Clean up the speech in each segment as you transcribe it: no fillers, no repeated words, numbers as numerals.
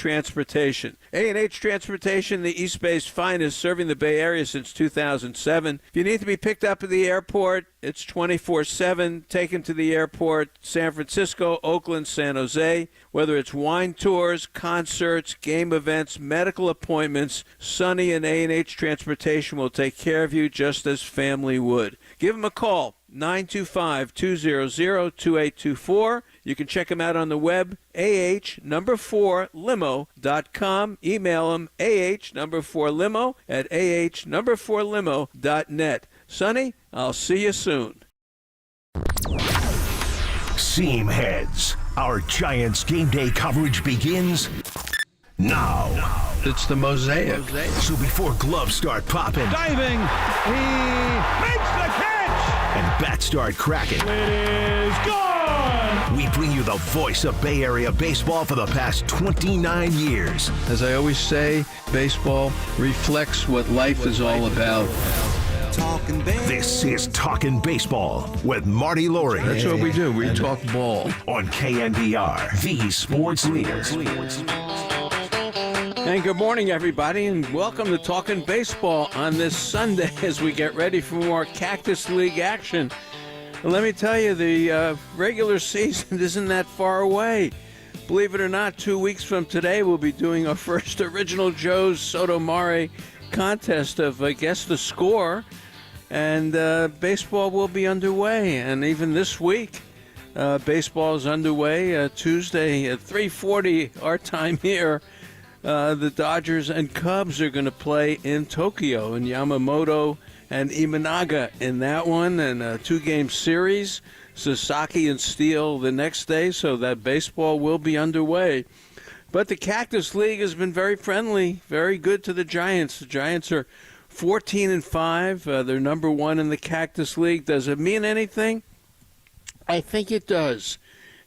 Transportation. A&H Transportation, the East Bay's finest, serving the Bay Area since 2007. If you need to be picked up at the airport, it's 24/7. Taken to the airport, San Francisco, Oakland, San Jose. Whether it's wine tours, concerts, game events, medical appointments, Sonny and A&H Transportation will take care of you just as family would. Give them a call, 925-200-2824. You can check them out on the web, ah4limo.com. Email them, ah4limo at ah4limo.net. Sonny, I'll see you soon. Seam heads. Our Giants game day coverage begins now. It's the mosaic. So before gloves start popping, diving, he makes the catch, and bats start cracking, it is gone. We bring you the voice of Bay Area baseball for the past 29 years. As I always say, baseball reflects what life is all about. This is Talkin' Baseball with Marty Laurie. That's what we do. We talk ball. On KNBR, the sports leader. And good morning, everybody, and welcome to Talkin' Baseball on this Sunday as we get ready for more Cactus League action. And let me tell you, the regular season isn't that far away. Believe it or not, 2 weeks from today, we'll be doing our first Original Joe's Sotomare contest of Guess the Score. And baseball will be underway. And even this week, baseball is underway. Tuesday at 3:40 our time here. The Dodgers and Cubs are going to play in Tokyo, in Yamamoto and Imanaga in that one, and a two-game series, Sasaki and Steele the next day, so that baseball will be underway. But the Cactus League has been very friendly, very good to the Giants. The Giants are 14-5. They're number one in the Cactus League. Does it mean anything? I think it does.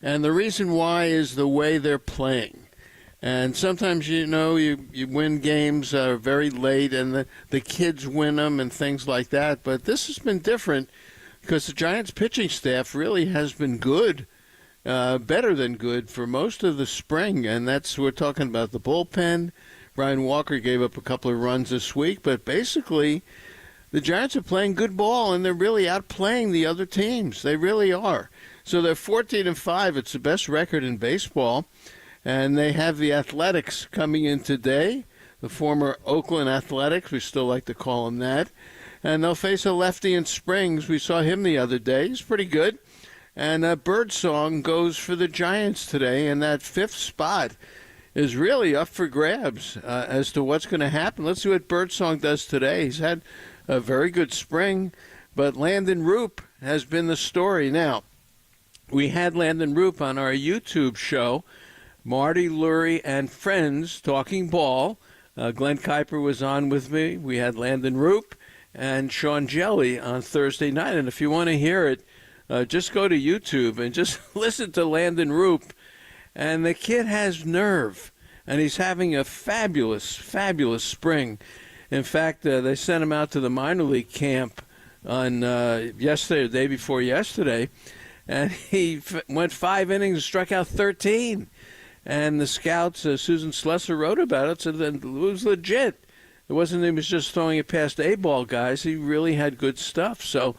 And the reason why is the way they're playing. And sometimes, you know, you win games very late and the kids win them and things like that. But this has been different because the Giants pitching staff really has been good, better than good for most of the spring. And we're talking about the bullpen. Brian Walker gave up a couple of runs this week. But basically, the Giants are playing good ball and they're really outplaying the other teams. They really are. So they're 14-5. It's the best record in baseball. And they have the Athletics coming in today, the former Oakland Athletics. We still like to call them that. And they'll face a lefty in Springs. We saw him the other day. He's pretty good. And Birdsong goes for the Giants today. And that fifth spot is really up for grabs as to what's going to happen. Let's see what Birdsong does today. He's had a very good spring. But Landon Roop has been the story. Now, we had Landon Roop on our YouTube show, Marty Lurie and Friends Talking Ball. Glenn Kuiper was on with me. We had Landon Roop and Sean Jelly on Thursday night. And if you want to hear it, just go to YouTube and just listen to Landon Roop. And the kid has nerve, and he's having a fabulous, fabulous spring. In fact, they sent him out to the minor league camp on yesterday, the day before yesterday, and he went 5 innings and struck out 13. And the scouts, Susan Slesser wrote about it, said that it was legit. It wasn't he was just throwing it past A-ball guys. He really had good stuff. So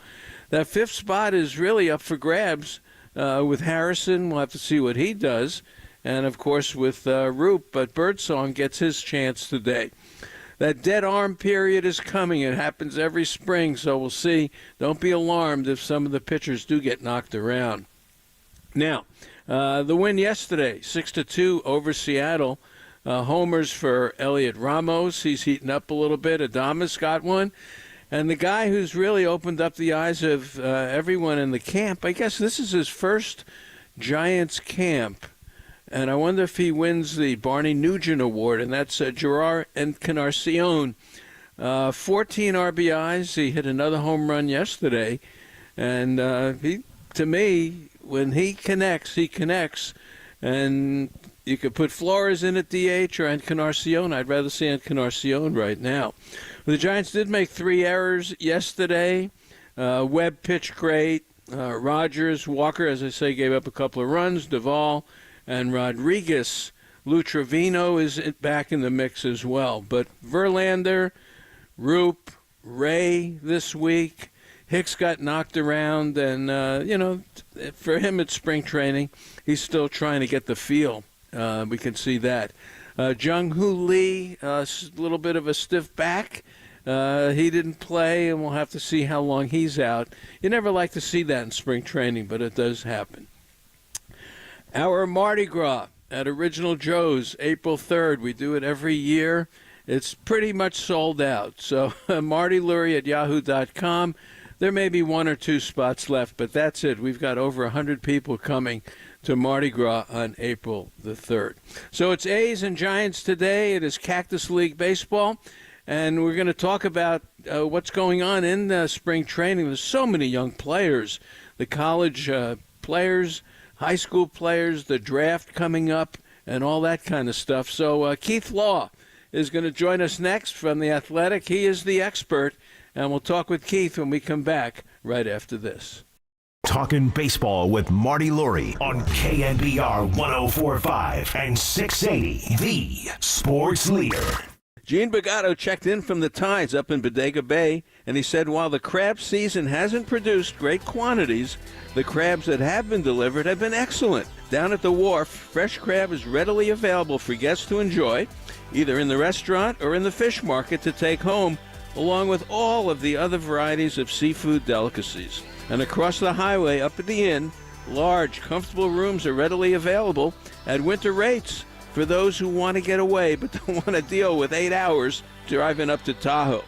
that fifth spot is really up for grabs with Harrison. We'll have to see what he does. And, of course, with Roop. But Birdsong gets his chance today. That dead arm period is coming. It happens every spring, so we'll see. Don't be alarmed if some of the pitchers do get knocked around. Now, the win yesterday, 6-2 over Seattle. Homers for Elliot Ramos. He's heating up a little bit. Adames got one. And the guy who's really opened up the eyes of everyone in the camp, I guess this is his first Giants camp. And I wonder if he wins the Barney Nugent Award, and that's Gerard Encarnacion. 14 RBIs. He hit another home run yesterday. And to me, when he connects, and you could put Flores in at DH or Encarnacion. I'd rather see Encarnacion right now. The Giants did make 3 errors yesterday. Webb pitched great. Rogers, Walker, as I say, gave up a couple of runs. Duvall and Rodriguez Lou Trevino is back in the mix as well. But Verlander, Roop, Ray this week. Hicks got knocked around, and, for him it's spring training. He's still trying to get the feel. We can see that. Jung-Hoo Lee, a little bit of a stiff back. He didn't play, and we'll have to see how long he's out. You never like to see that in spring training, but it does happen. Our Mardi Gras at Original Joe's, April 3rd. We do it every year. It's pretty much sold out. So martylurie@yahoo.com. There may be one or two spots left, but that's it. We've got over 100 people coming to Mardi Gras on April the 3rd. So it's A's and Giants today. It is Cactus League Baseball, and we're going to talk about what's going on in spring training. There's so many young players, the college players, high school players, the draft coming up, and all that kind of stuff. So Keith Law is going to join us next from The Athletic. He is the expert, and we'll talk with Keith when we come back right after this. Talking baseball with Marty Lurie on KNBR 104.5 and 680, the sports leader. Gene Bagato checked in from the Tides up in Bodega Bay, and he said while the crab season hasn't produced great quantities, the crabs that have been delivered have been excellent. Down at the wharf, fresh crab is readily available for guests to enjoy, either in the restaurant or in the fish market to take home, along with all of the other varieties of seafood delicacies. And across the highway up at the inn, large, comfortable rooms are readily available at winter rates for those who want to get away but don't want to deal with 8 hours driving up to Tahoe.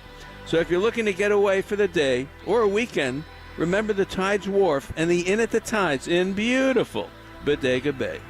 So if you're looking to get away for the day or a weekend, remember the Tides Wharf and the Inn at the Tides in beautiful Bodega Bay.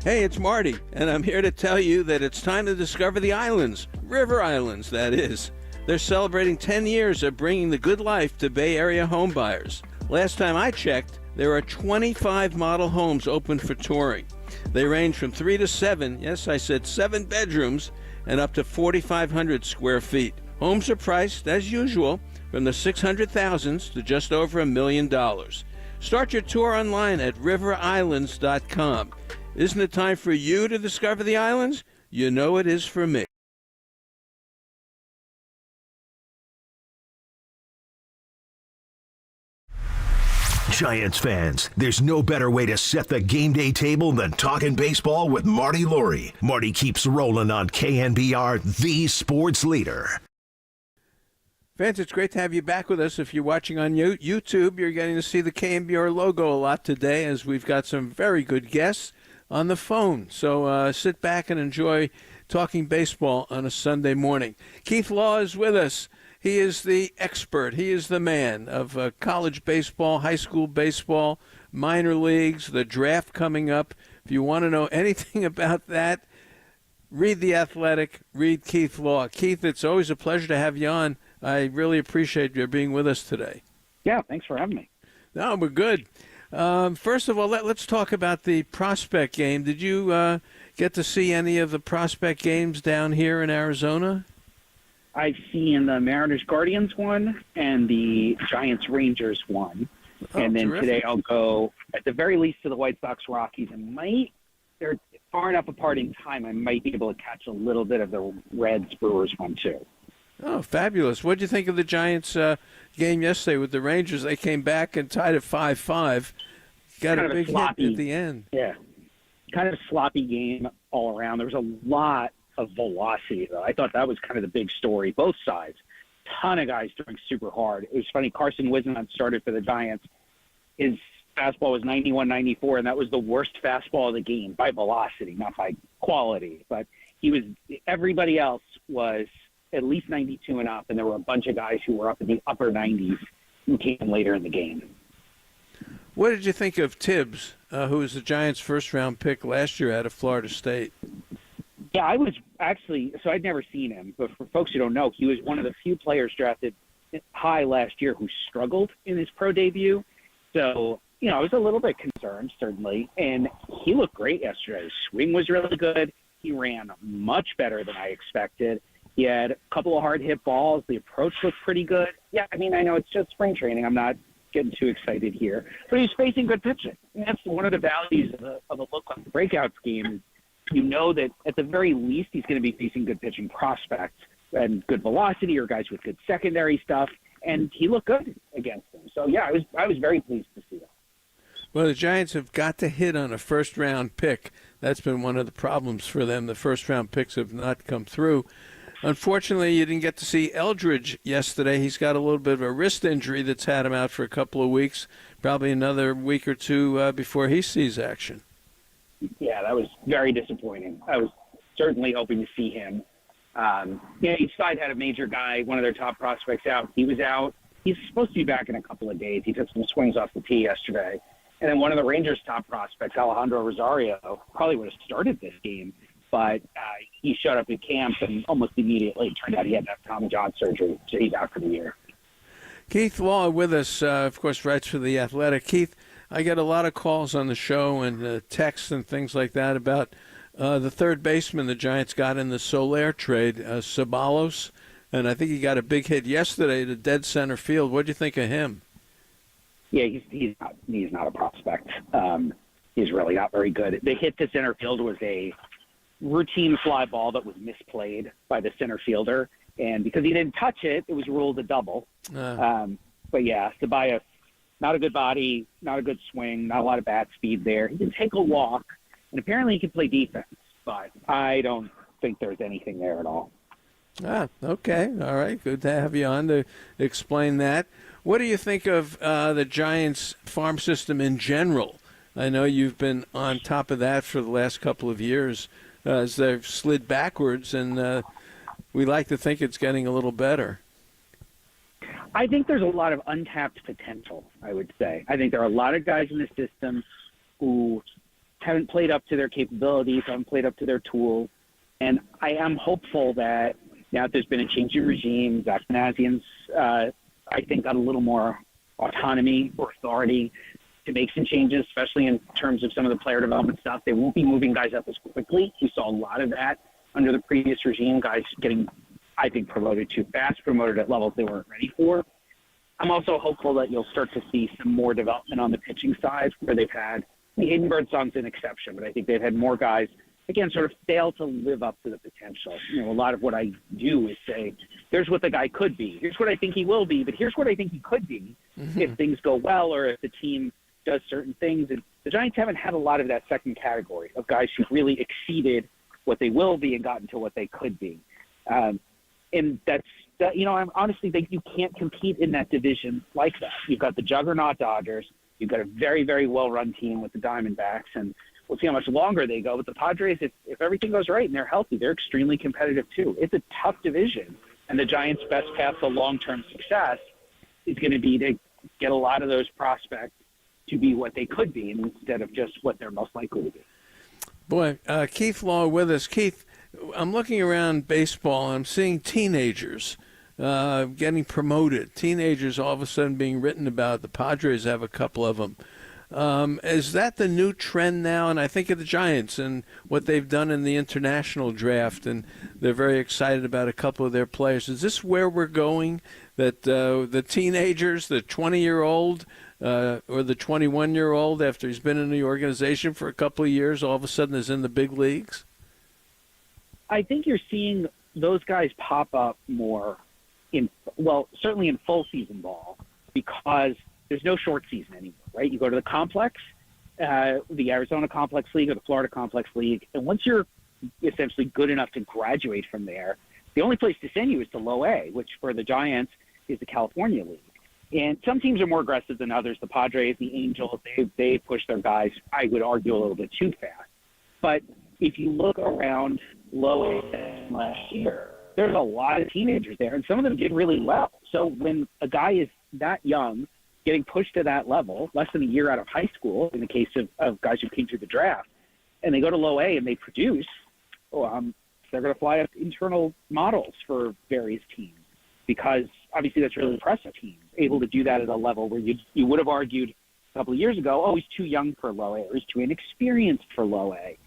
Hey, it's Marty, and I'm here to tell you that it's time to discover the islands, River Islands, that is. They're celebrating 10 years of bringing the good life to Bay Area homebuyers. Last time I checked, there are 25 model homes open for touring. They range from 3 to 7, yes, I said 7 bedrooms, and up to 4,500 square feet. Homes are priced, as usual, from the $600,000s to just over $1 million. Start your tour online at riverislands.com. Isn't it time for you to discover the islands? You know it is for me. Giants fans, there's no better way to set the game day table than talking baseball with Marty Lurie. Marty keeps rolling on KNBR, the sports leader. Fans, it's great to have you back with us. If you're watching on YouTube, you're getting to see the KNBR logo a lot today as we've got some very good guests. on the phone. So sit back and enjoy talking baseball on a Sunday morning. Keith Law is with us. He is the expert. He is the man of college baseball, high school baseball, minor leagues, the draft coming up. If you want to know anything about that, read The Athletic, read Keith Law. Keith, it's always a pleasure to have you on. I really appreciate your being with us today. Yeah, thanks for having me. No, we're good. First of all, let's talk about the prospect game. Did you get to see any of the prospect games down here in Arizona? I've seen the Mariners-Guardians one and the Giants-Rangers one. Oh, and then terrific. today I'll go, at the very least, to the White Sox-Rockies. They're far enough apart in time, I might be able to catch a little bit of the Reds-Brewers one, too. Oh, fabulous. What did you think of the Giants game yesterday with the Rangers? They came back and tied at 5-5. Got Kind a of a big hit sloppy- at the end. Yeah, kind of a sloppy game all around. There was a lot of velocity, though. I thought that was kind of the big story, both sides. Ton of guys throwing super hard. It was funny, Carson Wisnot started for the Giants. His fastball was 91-94, and that was the worst fastball of the game by velocity, not by quality. But everybody else was at least 92 and up, and there were a bunch of guys who were up in the upper 90s who came later in the game. What did you think of Tibbs, who was the Giants' first-round pick last year out of Florida State? Yeah, I was actually – so I'd never seen him. But for folks who don't know, he was one of the few players drafted high last year who struggled in his pro debut. So, I was a little bit concerned, certainly. And he looked great yesterday. His swing was really good. He ran much better than I expected. He had a couple of hard-hit balls. The approach looked pretty good. Yeah, I know it's just spring training. I'm not getting too excited here. But he's facing good pitching. And that's one of the values of a look-like breakout scheme. You know that at the very least he's going to be facing good pitching prospects and good velocity or guys with good secondary stuff. And he looked good against them. So, yeah, I was very pleased to see that. Well, the Giants have got to hit on a first-round pick. That's been one of the problems for them. The first-round picks have not come through. Unfortunately, you didn't get to see Eldridge yesterday. He's got a little bit of a wrist injury that's had him out for a couple of weeks, probably another week or two before he sees action. Yeah, that was very disappointing. I was certainly hoping to see him. Each side had a major guy, one of their top prospects out. He was out. He's supposed to be back in a couple of days. He took some swings off the tee yesterday. And then one of the Rangers' top prospects, Alejandro Rosario, probably would have started this game. But he showed up at camp and almost immediately it turned out he had to have Tommy John surgery, so he's out for the year. Keith Law with us, of course, writes for The Athletic. Keith, I get a lot of calls on the show and texts and things like that about the third baseman the Giants got in the Soler trade, Ceballos, and I think he got a big hit yesterday to dead center field. What do you think of him? Yeah, he's not a prospect. He's really not very good. The hit to center field was a routine fly ball that was misplayed by the center fielder, and because he didn't touch it, it was ruled a double. But yeah, Ceballos, not a good body, not a good swing, not a lot of bat speed there. He can take a walk, and apparently he can play defense, but I don't think there's anything there at all. Okay. All right. Good to have you on to explain that. What do you think of the Giants' farm system in general? I know you've been on top of that for the last couple of years as they've slid backwards, and we like to think it's getting a little better. I think there's a lot of untapped potential, I would say. I think there are a lot of guys in the system who haven't played up to their capabilities, haven't played up to their tools, and I am hopeful that now that there's been a change in regime, Zach Manassian's, I think, got a little more autonomy or authority to make some changes, especially in terms of some of the player development stuff. They won't be moving guys up as quickly. We saw a lot of that under the previous regime, guys getting, I think, promoted too fast, promoted at levels they weren't ready for. I'm also hopeful that you'll start to see some more development on the pitching side where they've had, Hayden Birdsong's an exception, but I think they've had more guys, again, sort of fail to live up to the potential. A lot of what I do is say, here's what the guy could be. Here's what I think he will be, but here's what I think he could be if things go well or if the team does certain things. And the Giants haven't had a lot of that second category of guys who've really exceeded what they will be and gotten to what they could be. And that's, I'm honestly think you can't compete in that division like that. You've got the juggernaut Dodgers. You've got a very, very well-run team with the Diamondbacks. And We'll see how much longer they go. But the Padres, if everything goes right and they're healthy, they're extremely competitive too. It's a tough division, and the Giants' best path to long-term success is going to be to get a lot of those prospects to be what they could be instead of just what they're most likely to be. Boy, Keith Law with us. Keith, I'm looking around baseball and I'm seeing teenagers getting promoted. Teenagers all of a sudden being written about. The Padres have a couple of them. Is that the new trend now? And I think of the Giants and what they've done in the international draft, and they're very excited about a couple of their players. Is this where we're going, that the teenagers, the 20-year-old or the 21-year-old, after he's been in the organization for a couple of years, all of a sudden is in the big leagues? I think you're seeing those guys pop up more certainly in full season ball, because there's no short season anymore, right? You go to the complex, the Arizona Complex League or the Florida Complex League, and once you're essentially good enough to graduate from there, the only place to send you is to low A, which for the Giants is the California League. And some teams are more aggressive than others. The Padres, the Angels, they push their guys, I would argue, a little bit too fast. But if you look around low A last year, there's a lot of teenagers there, and some of them did really well. So when a guy is that young, getting pushed to that level, less than a year out of high school, in the case of guys who came through the draft, and they go to low A and they produce, they're going to fly up internal models for various teams, because obviously that's really impressive teams, able to do that at a level where you would have argued a couple of years ago, oh, he's too young for low A, or he's too inexperienced for low A.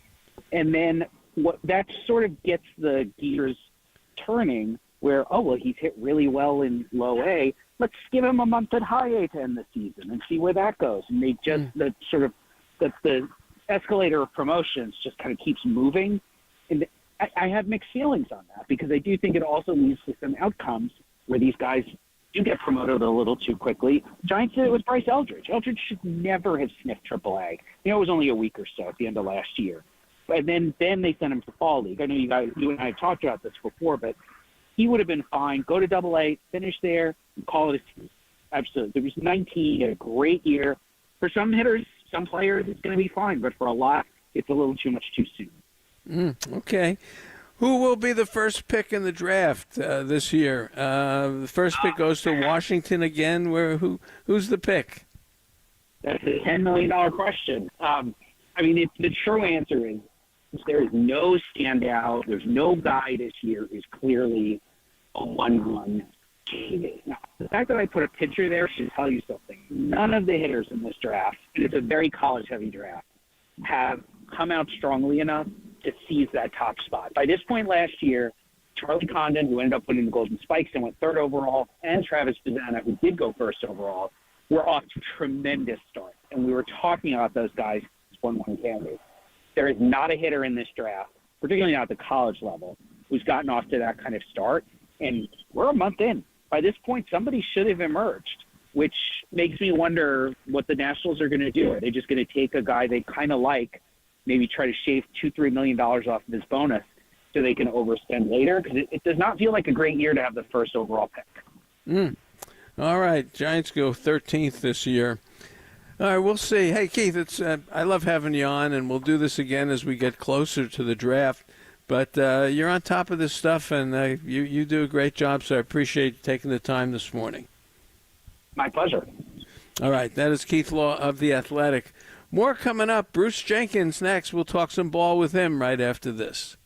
And then that sort of gets the gears turning where, oh, well, he's hit really well in low A. Let's give him a month at high A to end the season and see where that goes. And they just, the escalator of promotions just kind of keeps moving. And I have mixed feelings on that, because I do think it also leads to some outcomes where these guys do get promoted a little too quickly. Giants did it with Bryce Eldridge. Eldridge should never have sniffed AAA. It was only a week or so at the end of last year. And then they sent him to Fall League. I know you and I have talked about this before, but he would have been fine. Go to AA, finish there, and call it a season. Absolutely. There was 19. He had a great year. For some hitters, some players, it's going to be fine. But for a lot, it's a little too much too soon. Okay. Who will be the first pick in the draft this year? The first pick goes to Washington again. Who's the pick? That's a $10 million question. The true answer is there is no standout. There's no guy this year who's clearly a 1-1 candidate. Now, the fact that I put a pitcher there should tell you something. None of the hitters in this draft, and it's a very college-heavy draft, have come out strongly enough to seize that top spot. By this point last year, Charlie Condon, who ended up winning the Golden Spikes and went 3rd overall, and Travis Bazzana, who did go 1st overall, were off to tremendous starts. And we were talking about those guys as 1-1 candidates. There is not a hitter in this draft, particularly not at the college level, who's gotten off to that kind of start. And we're a month in. By this point, somebody should have emerged, which makes me wonder what the Nationals are going to do. Are they just going to take a guy they kind of like, maybe try to shave $2-3 million off of his bonus so they can overspend later? Because it does not feel like a great year to have the 1st overall pick. All right, Giants go 13th this year. All right, we'll see. Hey, Keith, I love having you on, and we'll do this again as we get closer to the draft. But you're on top of this stuff, and you do a great job, so I appreciate you taking the time this morning. My pleasure. All right, that is Keith Law of The Athletic. More coming up. Bruce Jenkins next. We'll talk some ball with him right after this.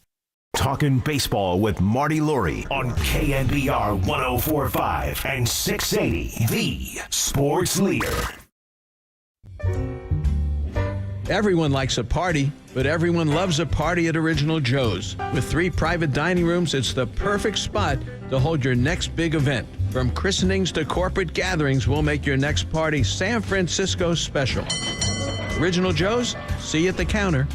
Talking baseball with Marty Lurie on KNBR 104.5 and 680, the sports leader. Everyone likes a party, but everyone loves a party at Original Joe's. With 3 private dining rooms, it's the perfect spot to hold your next big event. From christenings to corporate gatherings, we'll make your next party San Francisco special. Original Joe's, see you at the counter.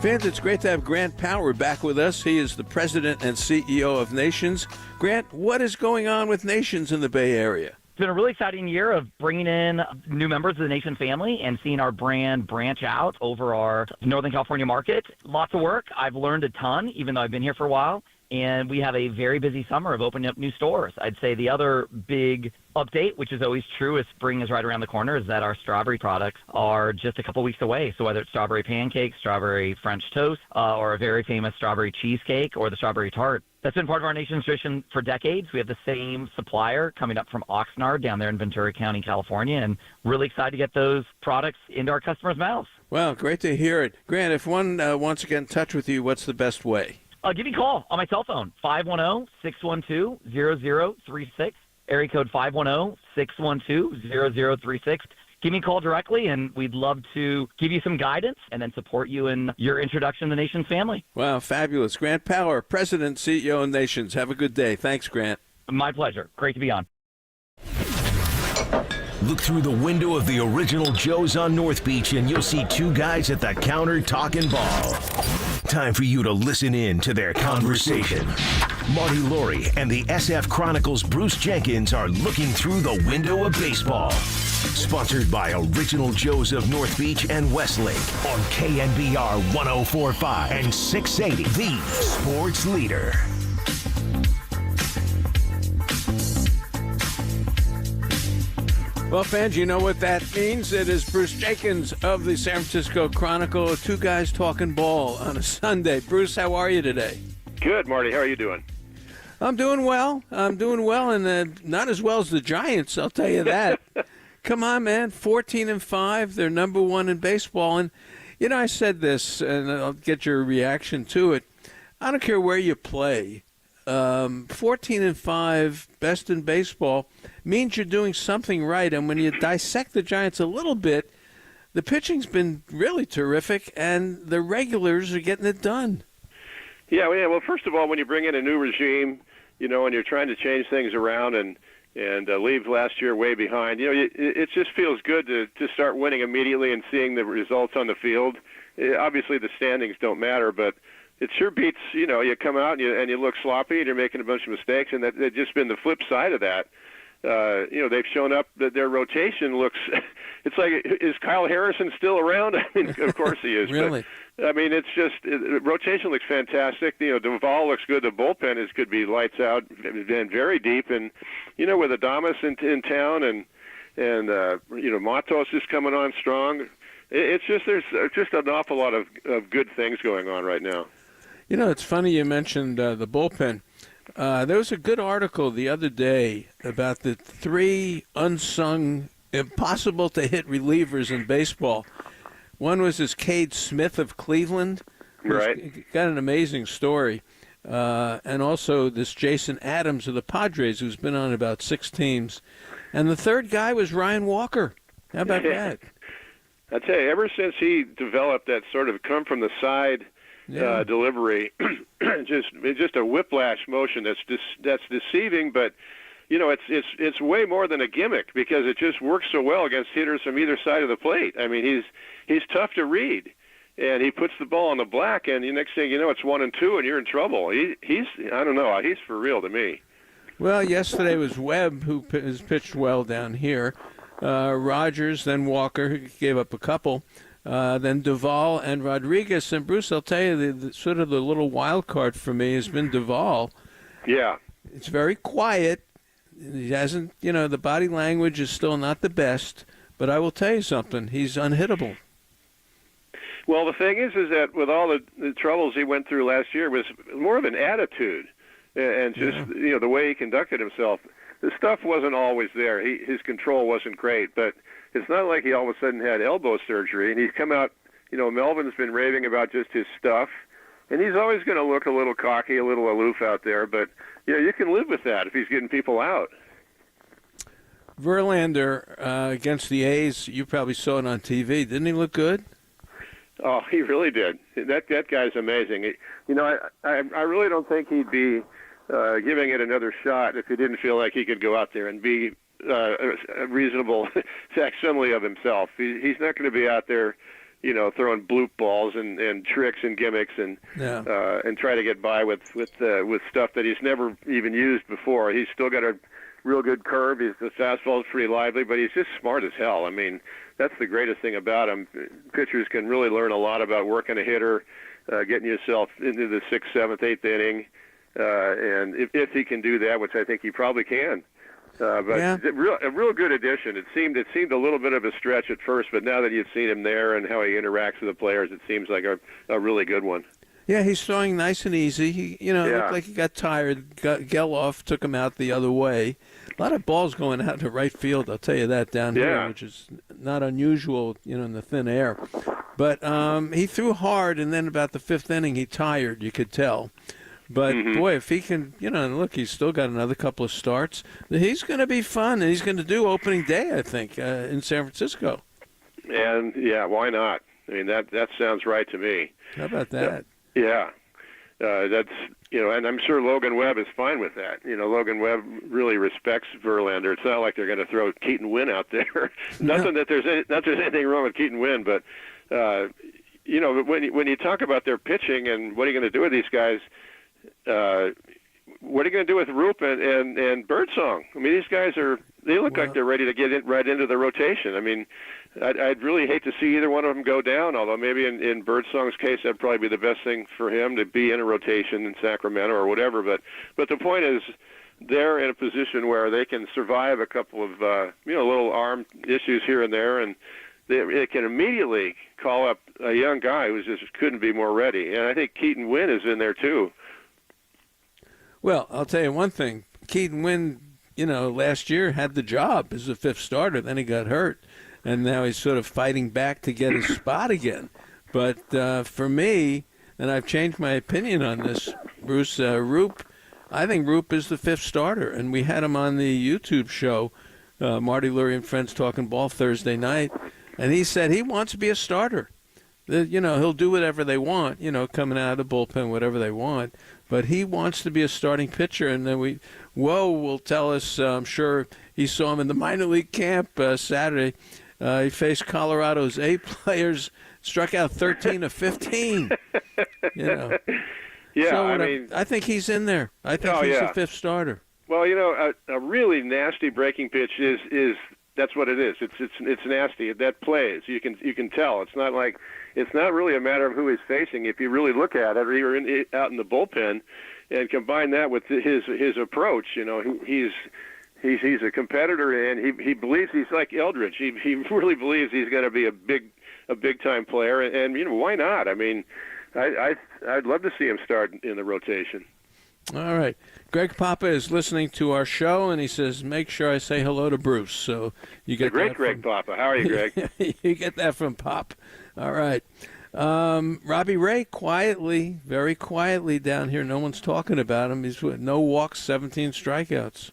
Fans, it's great to have Grant Power back with us. He is the president and CEO of Nations. Grant, what is going on with Nations in the Bay Area? It's been a really exciting year of bringing in new members of the Nation family and seeing our brand branch out over our Northern California market. Lots of work. I've learned a ton, even though I've been here for a while. And we have a very busy summer of opening up new stores. I'd say the other big update, which is always true as spring is right around the corner, is that our strawberry products are just a couple weeks away. So whether it's strawberry pancakes, strawberry French toast, or a very famous strawberry cheesecake or the strawberry tart, that's been part of our Nation's tradition for decades. We have the same supplier coming up from Oxnard down there in Ventura County, California, and really excited to get those products into our customers' mouths. Well, great to hear it. Grant, if one wants to get in touch with you, what's the best way? Give me a call on my cell phone, 510-612-0036, area code 510-612-0036. Give me a call directly, and we'd love to give you some guidance and then support you in your introduction to the Nation's family. Wow, fabulous. Grant Power, President, CEO of Nations. Have a good day. Thanks, Grant. My pleasure. Great to be on. Look through the window of the original Joe's on North Beach and you'll see two guys at the counter talking ball. Time for you to listen in to their conversation. Marty Laurie and the SF Chronicles' Bruce Jenkins are looking through the window of baseball. Sponsored by Original Joe's of North Beach and Westlake on KNBR 104.5 and 680, the sports leader. Well, fans, you know what that means. It is Bruce Jenkins of the San Francisco Chronicle, two guys talking ball on a Sunday. Bruce, how are you today? Good, Marty. How are you doing? I'm doing well, and not as well as the Giants, I'll tell you that. Come on, man, 14-5, they're number one in baseball. And, you know, I said this, and I'll get your reaction to it. I don't care where you play. 14-5, best in baseball, means you're doing something right. And when you dissect the Giants a little bit, the pitching's been really terrific, and the regulars are getting it done. Yeah, well, first of all, when you bring in a new regime, you know, and you're trying to change things around and leave last year way behind, you know, it just feels good to start winning immediately and seeing the results on the field. Obviously, the standings don't matter, but it sure beats, you know, you come out and you look sloppy and you're making a bunch of mistakes, and that's just been the flip side of that. You know, they've shown up that their rotation looks, it's like, is Kyle Harrison still around? I mean, of course he is. Really? But, I mean, it's just, rotation looks fantastic. You know, Duvall looks good. The bullpen could be lights out and very deep. And, you know, with Adames in town and you know, Matos is coming on strong. It's just, there's just an awful lot of good things going on right now. You know, it's funny you mentioned the bullpen. There was a good article the other day about the three unsung, impossible-to-hit relievers in baseball. One was this Cade Smith of Cleveland. Right. Got an amazing story. And also this Jason Adams of the Padres, who's been on about 6 teams. And the third guy was Ryan Walker. How about that? I tell you, ever since he developed that sort of come-from-the-side delivery, just a whiplash motion that's deceiving, but you know it's way more than a gimmick because it just works so well against hitters from either side of the plate. I mean, he's tough to read, and he puts the ball on the black, and the next thing you know, it's 1-2, and you're in trouble. He's I don't know, he's for real to me. Well, yesterday was Webb, who has pitched well down here. Rogers, then Walker, who gave up a couple. Then Duvall and Rodriguez. And Bruce, I'll tell you, the sort of the little wild card for me has been Duvall. Yeah. It's very quiet. He hasn't, you know, the body language is still not the best. But I will tell you something, he's unhittable. Well, the thing is that with all the troubles he went through last year, it was more of an attitude and just, you know, the way he conducted himself. The stuff wasn't always there. His control wasn't great, but it's not like he all of a sudden had elbow surgery. And he's come out, you know, Melvin's been raving about just his stuff, and he's always going to look a little cocky, a little aloof out there, but, you know, you can live with that if he's getting people out. Verlander against the A's, you probably saw it on TV. Didn't he look good? Oh, he really did. That guy's amazing. You know, I really don't think he'd be giving it another shot if he didn't feel like he could go out there and be a reasonable facsimile of himself. He's not going to be out there throwing bloop balls and tricks and gimmicks and try to get by with stuff that he's never even used before. He's still got a real good curve. The fastball is pretty lively, but he's just smart as hell. I mean, that's the greatest thing about him. Pitchers can really learn a lot about working a hitter, getting yourself into the 6th, 7th, 8th inning, and if he can do that, which I think he probably can. A real good addition. It seemed a little bit of a stretch at first, but now that you've seen him there and how he interacts with the players, it seems like a really good one. Yeah, he's throwing nice and easy. He, looked like he got tired. Geloff took him out the other way. A lot of balls going out to right field, I'll tell you that, down here, which is not unusual, in the thin air. But he threw hard, and then about the 5th inning, he tired, you could tell. But, boy, if he can, look, he's still got another couple of starts. He's going to be fun, and he's going to do opening day, I think, in San Francisco. And, why not? I mean, that sounds right to me. How about that? Yeah. That's, and I'm sure Logan Webb is fine with that. Logan Webb really respects Verlander. It's not like they're going to throw Keaton Winn out there. Not that there's anything wrong with Keaton Winn, but, when you talk about their pitching and what are you going to do with these guys, what are you going to do with Roop and Birdsong? I mean, these guys they look like they're ready to get right into the rotation. I mean, I'd really hate to see either one of them go down, although maybe in Birdsong's case, that'd probably be the best thing for him to be in a rotation in Sacramento or whatever. But the point is, they're in a position where they can survive a couple of, little arm issues here and there, and they can immediately call up a young guy who just couldn't be more ready. And I think Keaton Winn is in there, too. Well, I'll tell you one thing. Keaton Winn, last year had the job as a 5th starter. Then he got hurt, and now he's sort of fighting back to get his spot again. But for me, and I've changed my opinion on this, Bruce, Roop, I think Roop is the 5th starter. And we had him on the YouTube show, Marty Lurie and Friends Talking Ball, Thursday night, and he said he wants to be a starter. He'll do whatever they want, coming out of the bullpen, whatever they want. But he wants to be a starting pitcher, and then will tell us, I'm sure he saw him in the minor league camp Saturday. He faced Colorado's 8 players, struck out 13 of 15. Yeah, so I think he's in there. I think he's the 5th starter. Well, a really nasty breaking pitch is that's what it is. It's nasty. That plays. You can tell. It's not really a matter of who he's facing. If you really look at it, or you're out in the bullpen, and combine that with his approach, he's a competitor, and he believes he's like Eldridge. He really believes he's going to be a big time player, and why not? I mean, I'd love to see him start in the rotation. All right. Greg Papa is listening to our show, and he says, make sure I say hello to Bruce. So you get the great Greg Papa. How are you, Greg? You get that from Pop. All right. Robbie Ray, very quietly down here. No one's talking about him. He's with no walks, 17 strikeouts.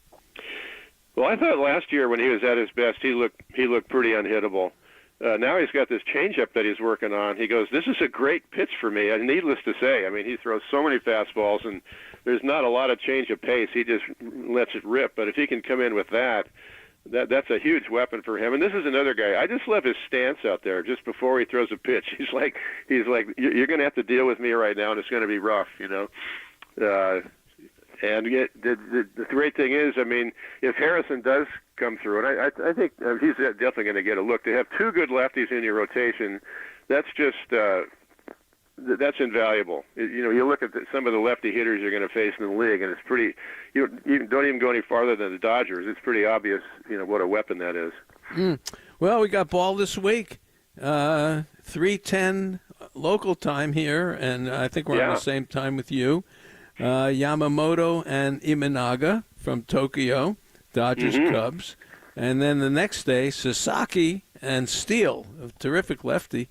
Well, I thought last year when he was at his best, he looked pretty unhittable. Now he's got this changeup that he's working on. He goes, this is a great pitch for me. And needless to say, I mean, he throws so many fastballs, and there's not a lot of change of pace. He just lets it rip. But if he can come in with that's a huge weapon for him. And this is another guy. I just love his stance out there just before he throws a pitch. He's like, you're going to have to deal with me right now, and it's going to be rough, And the great thing is, I mean, if Harrison does come through, and I think he's definitely going to get a look. To have 2 good lefties in your rotation, that's just that's invaluable. You look at some of the lefty hitters you're going to face in the league, and it's pretty. You don't even go any farther than the Dodgers. It's pretty obvious, what a weapon that is. Well, we got ball this week, 3:10 local time here, and I think we're on the same time with you. Yamamoto and Imanaga from Tokyo, Dodgers Cubs. And then the next day, Sasaki and Steele, a terrific lefty.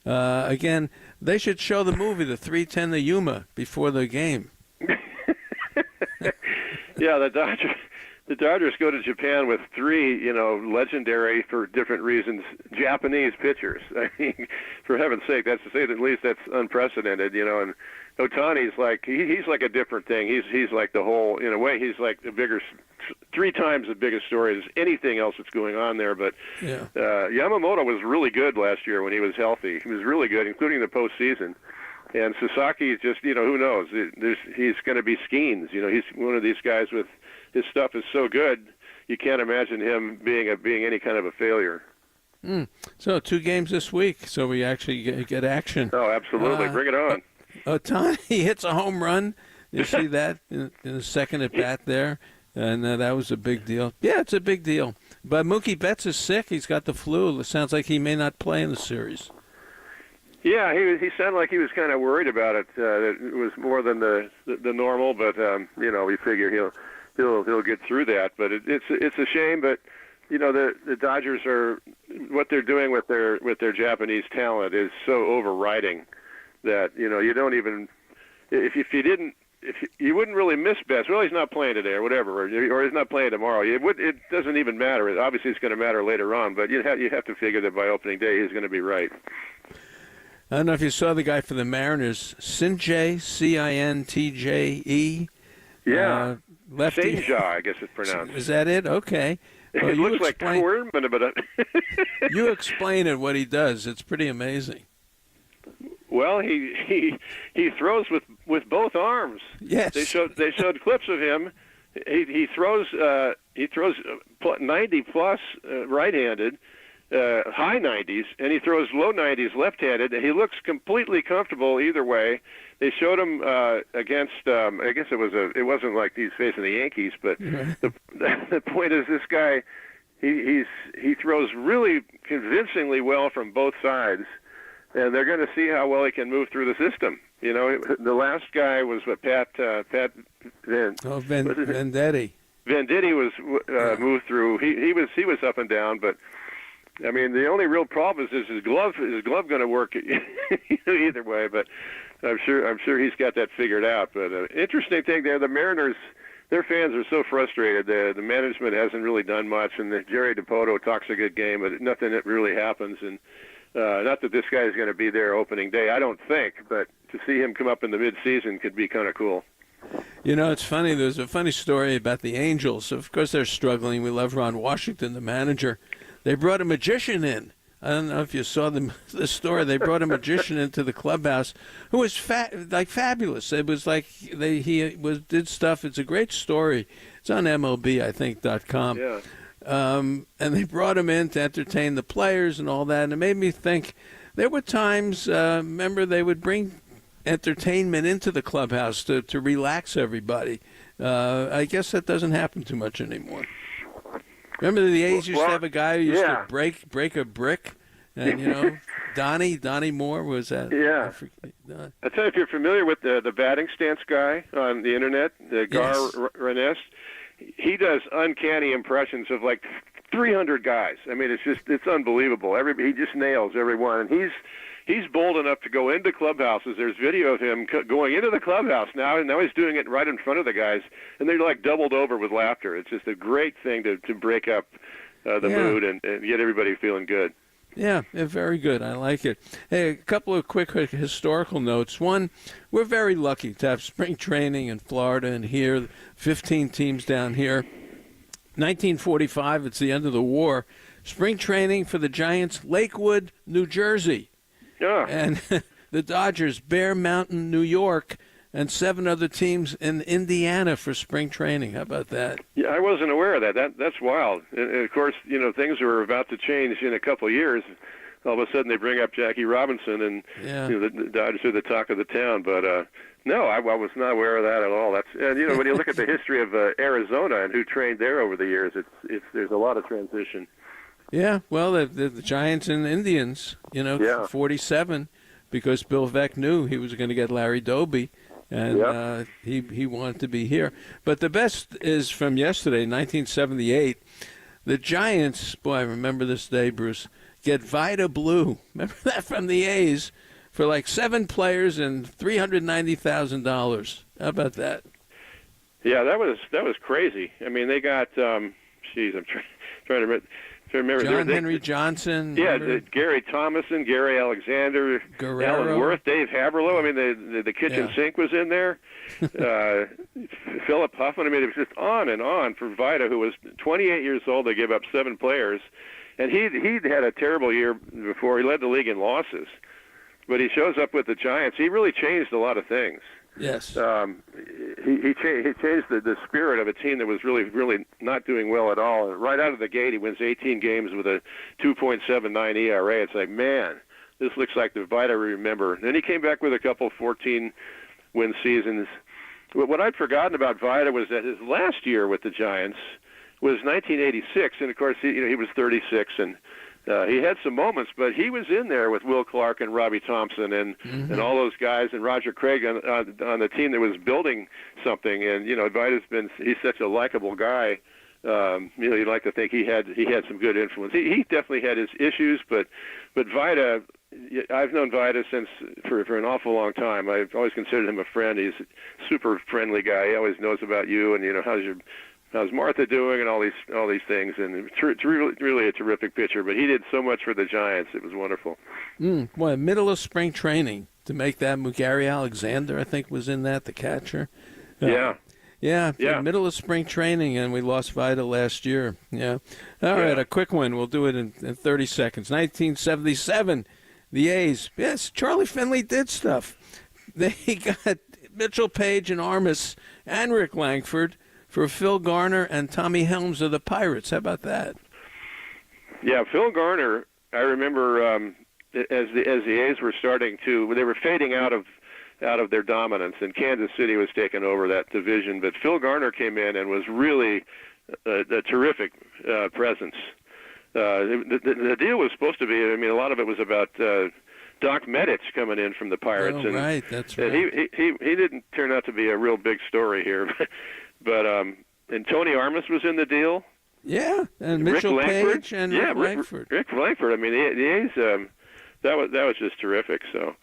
Again, they should show the movie, the 3:10 the Yuma, before the game. Yeah, the Dodgers go to Japan with 3, legendary, for different reasons, Japanese pitchers. I mean, for heaven's sake, that's to say the least, that's unprecedented, and Ohtani's like, he's like a different thing. He's like the whole, in a way, he's like a bigger three times the biggest story as anything else that's going on there. But Yamamoto was really good last year when he was healthy. He was really good, including the postseason. And Sasaki is just, who knows? He's going to be Skeens. He's one of these guys with his stuff is so good, you can't imagine him being any kind of a failure. So 2 games this week, so we actually get action. Oh, absolutely. Bring it on. Otani, he hits a home run. You see that in the second at bat there? And that was a big deal. Yeah, it's a big deal. But Mookie Betts is sick. He's got the flu. It sounds like he may not play in the series. Yeah, he sounded like he was kind of worried about it. It was more than the normal, but we figure he'll get through that. But it's a shame. But the Dodgers are what they're doing with their Japanese talent is so overriding that you don't even if you wouldn't really miss Betts. Well, he's not playing today or whatever, or he's not playing tomorrow. It doesn't even matter. Obviously, it's going to matter later on, but you have to figure that by opening day he's going to be right. I don't know if you saw the guy for the Mariners, Cintje, Cintje. Yeah, lefty. Senja, I guess it's pronounced. Is that it? Okay. Well, it looks like corn, but you explain it what he does. It's pretty amazing. Well, he throws with both arms. Yes. They showed clips of him. He throws 90 plus right-handed, high 90s, and he throws low 90s left-handed. And he looks completely comfortable either way. They showed him against. I guess it wasn't like he's facing the Yankees, but the point is this guy. He throws really convincingly well from both sides. And they're going to see how well he can move through the system. The last guy was Pat Venditti. Venditti was moved through. He was up and down, but I mean the only real problem is his glove. Is his glove going to work either way? But I'm sure he's got that figured out. But interesting thing there, the Mariners. Their fans are so frustrated. The management hasn't really done much, and Jerry DiPoto talks a good game, but nothing that really happens. And not that this guy is going to be there opening day, I don't think, but to see him come up in the mid-season could be kind of cool. It's funny. There's a funny story about the Angels. Of course, they're struggling. We love Ron Washington, the manager. They brought a magician in. I don't know if you saw the story. They brought a magician into the clubhouse who was fabulous. It was like he did stuff. It's a great story. It's on MLB, I think, .com. Yeah. And they brought him in to entertain the players and all that. And it made me think there were times, remember, they would bring entertainment into the clubhouse to relax everybody. I guess that doesn't happen too much anymore. Remember the A's used to have a guy who used to break a brick? And, Donnie Moore was that. Yeah. I tell you, if you're familiar with the batting stance guy on the Internet, Gar Renest, he does uncanny impressions of like 300 guys. I mean, it's unbelievable. He just nails every one. And he's bold enough to go into clubhouses. There's video of him going into the clubhouse now, and now he's doing it right in front of the guys, and they're like doubled over with laughter. It's just a great thing to break up the mood and get everybody feeling good. Yeah, very good. I like it. Hey, a couple of quick historical notes. One, we're very lucky to have spring training in Florida and here, 15 teams down here. 1945, it's the end of the war. Spring training for the Giants, Lakewood, New Jersey. Yeah. And the Dodgers, Bear Mountain, New York, and 7 other teams in Indiana for spring training. How about that? Yeah, I wasn't aware of that. That's wild. And of course, things were about to change in a couple of years. All of a sudden, they bring up Jackie Robinson, and the Dodgers are the talk of the town. But no, I was not aware of that at all. And when you look at the history of Arizona and who trained there over the years, there's a lot of transition. Yeah, well, the Giants and Indians, 47, because Bill Veeck knew he was going to get Larry Doby. And he wanted to be here. But the best is from yesterday, 1978. The Giants, boy, I remember this day, Bruce, get Vida Blue. Remember that from the A's for like 7 players and $390,000. How about that? Yeah, that was crazy. I mean, they got, I'm trying to remember. John Henry Johnson. Yeah, remember? Gary Thomason, Gary Alexander, Guerrero. Alan Worth, Dave Haberlo. I mean, the kitchen sink was in there. Philip Huffman. I mean, it was just on and on for Vida, who was 28 years old. They gave up 7 players, and he'd had a terrible year before. He led the league in losses, but he shows up with the Giants. He really changed a lot of things. Yes. He changed the spirit of a team that was really not doing well at all. And right out of the gate, he wins 18 games with a 2.79 ERA. It's like, man, this looks like the Vida we remember. And then he came back with a couple 14-win seasons. What I'd forgotten about Vida was that his last year with the Giants was 1986, and of course he was 36, and he had some moments, but he was in there with Will Clark and Robbie Thompson and all those guys, and Roger Craig on the team that was building something. And he's such a likable guy. You'd like to think he had some good influence. He definitely had his issues, but Vida, I've known Vida since for an awful long time. I've always considered him a friend. He's a super friendly guy. He always knows about you, and how's Martha doing, and all these things. And it's really a terrific pitcher. But he did so much for the Giants. It was wonderful. Well, middle of spring training to make that move. Gary Alexander, I think, was in that, the catcher. Yeah, middle of spring training, and we lost Vida last year. Yeah. All right, a quick one. We'll do it in 30 seconds. 1977, the A's. Yes, Charlie Finley did stuff. They got Mitchell Page and Armas and Rick Langford for Phil Garner and Tommy Helms of the Pirates. How about that? Yeah, Phil Garner, I remember as the A's were they were fading out of their dominance, and Kansas City was taking over that division. But Phil Garner came in and was really a terrific presence. The deal was supposed to be, a lot of it was about Doc Medich coming in from the Pirates. Oh, right, that's right. And he didn't turn out to be a real big story here. But and Tony Armas was in the deal. Yeah, and Mitchell Page and Rick Langford. Rick Langford. I mean, the A's. That was just terrific. So.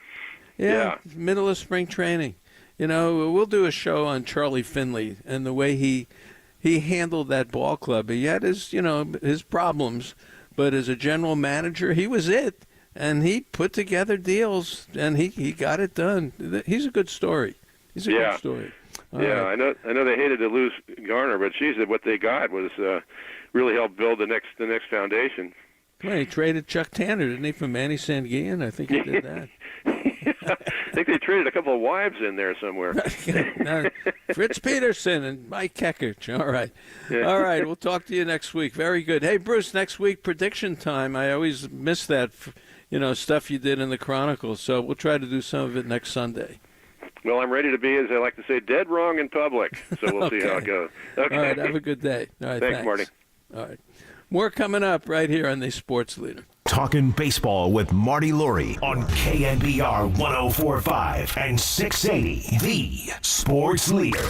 Yeah, middle of spring training. We'll do a show on Charlie Finley and the way he handled that ball club. He had his problems, but as a general manager, he was it, and he put together deals, and he got it done. He's a good story. He's a good story. All right. I know they hated to lose Garner, but what they got was really helped build the next foundation. Well, he traded Chuck Tanner, didn't he, from Manny Sanguillen? I think he did that. I think they traded a couple of wives in there somewhere. Fritz Peterson and Mike Kekich. All right. Yeah. All right. We'll talk to you next week. Very good. Hey, Bruce, next week, prediction time. I always miss that, stuff you did in the Chronicles. So we'll try to do some of it next Sunday. Well, I'm ready to be, as I like to say, dead wrong in public. So we'll see how it goes. Okay. All right. Have a good day. All right. Thanks, Marty. All right. More coming up right here on the Sports Leader. Talking baseball with Marty Lurie on KNBR 104.5 and 680, the Sports Leader.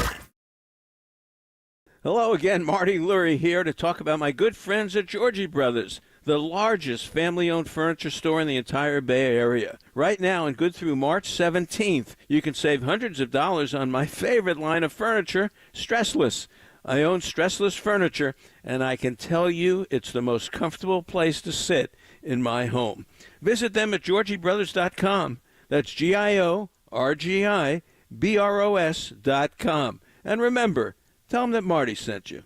Hello again, Marty Lurie here to talk about my good friends at Georgie Brothers, the largest family-owned furniture store in the entire Bay Area. Right now and good through March 17th, you can save hundreds of dollars on my favorite line of furniture, Stressless. I own Stressless furniture, and I can tell you it's the most comfortable place to sit in my home. Visit them at GeorgieBrothers.com. That's GIORGIBROS.com. And remember, tell them that Marty sent you.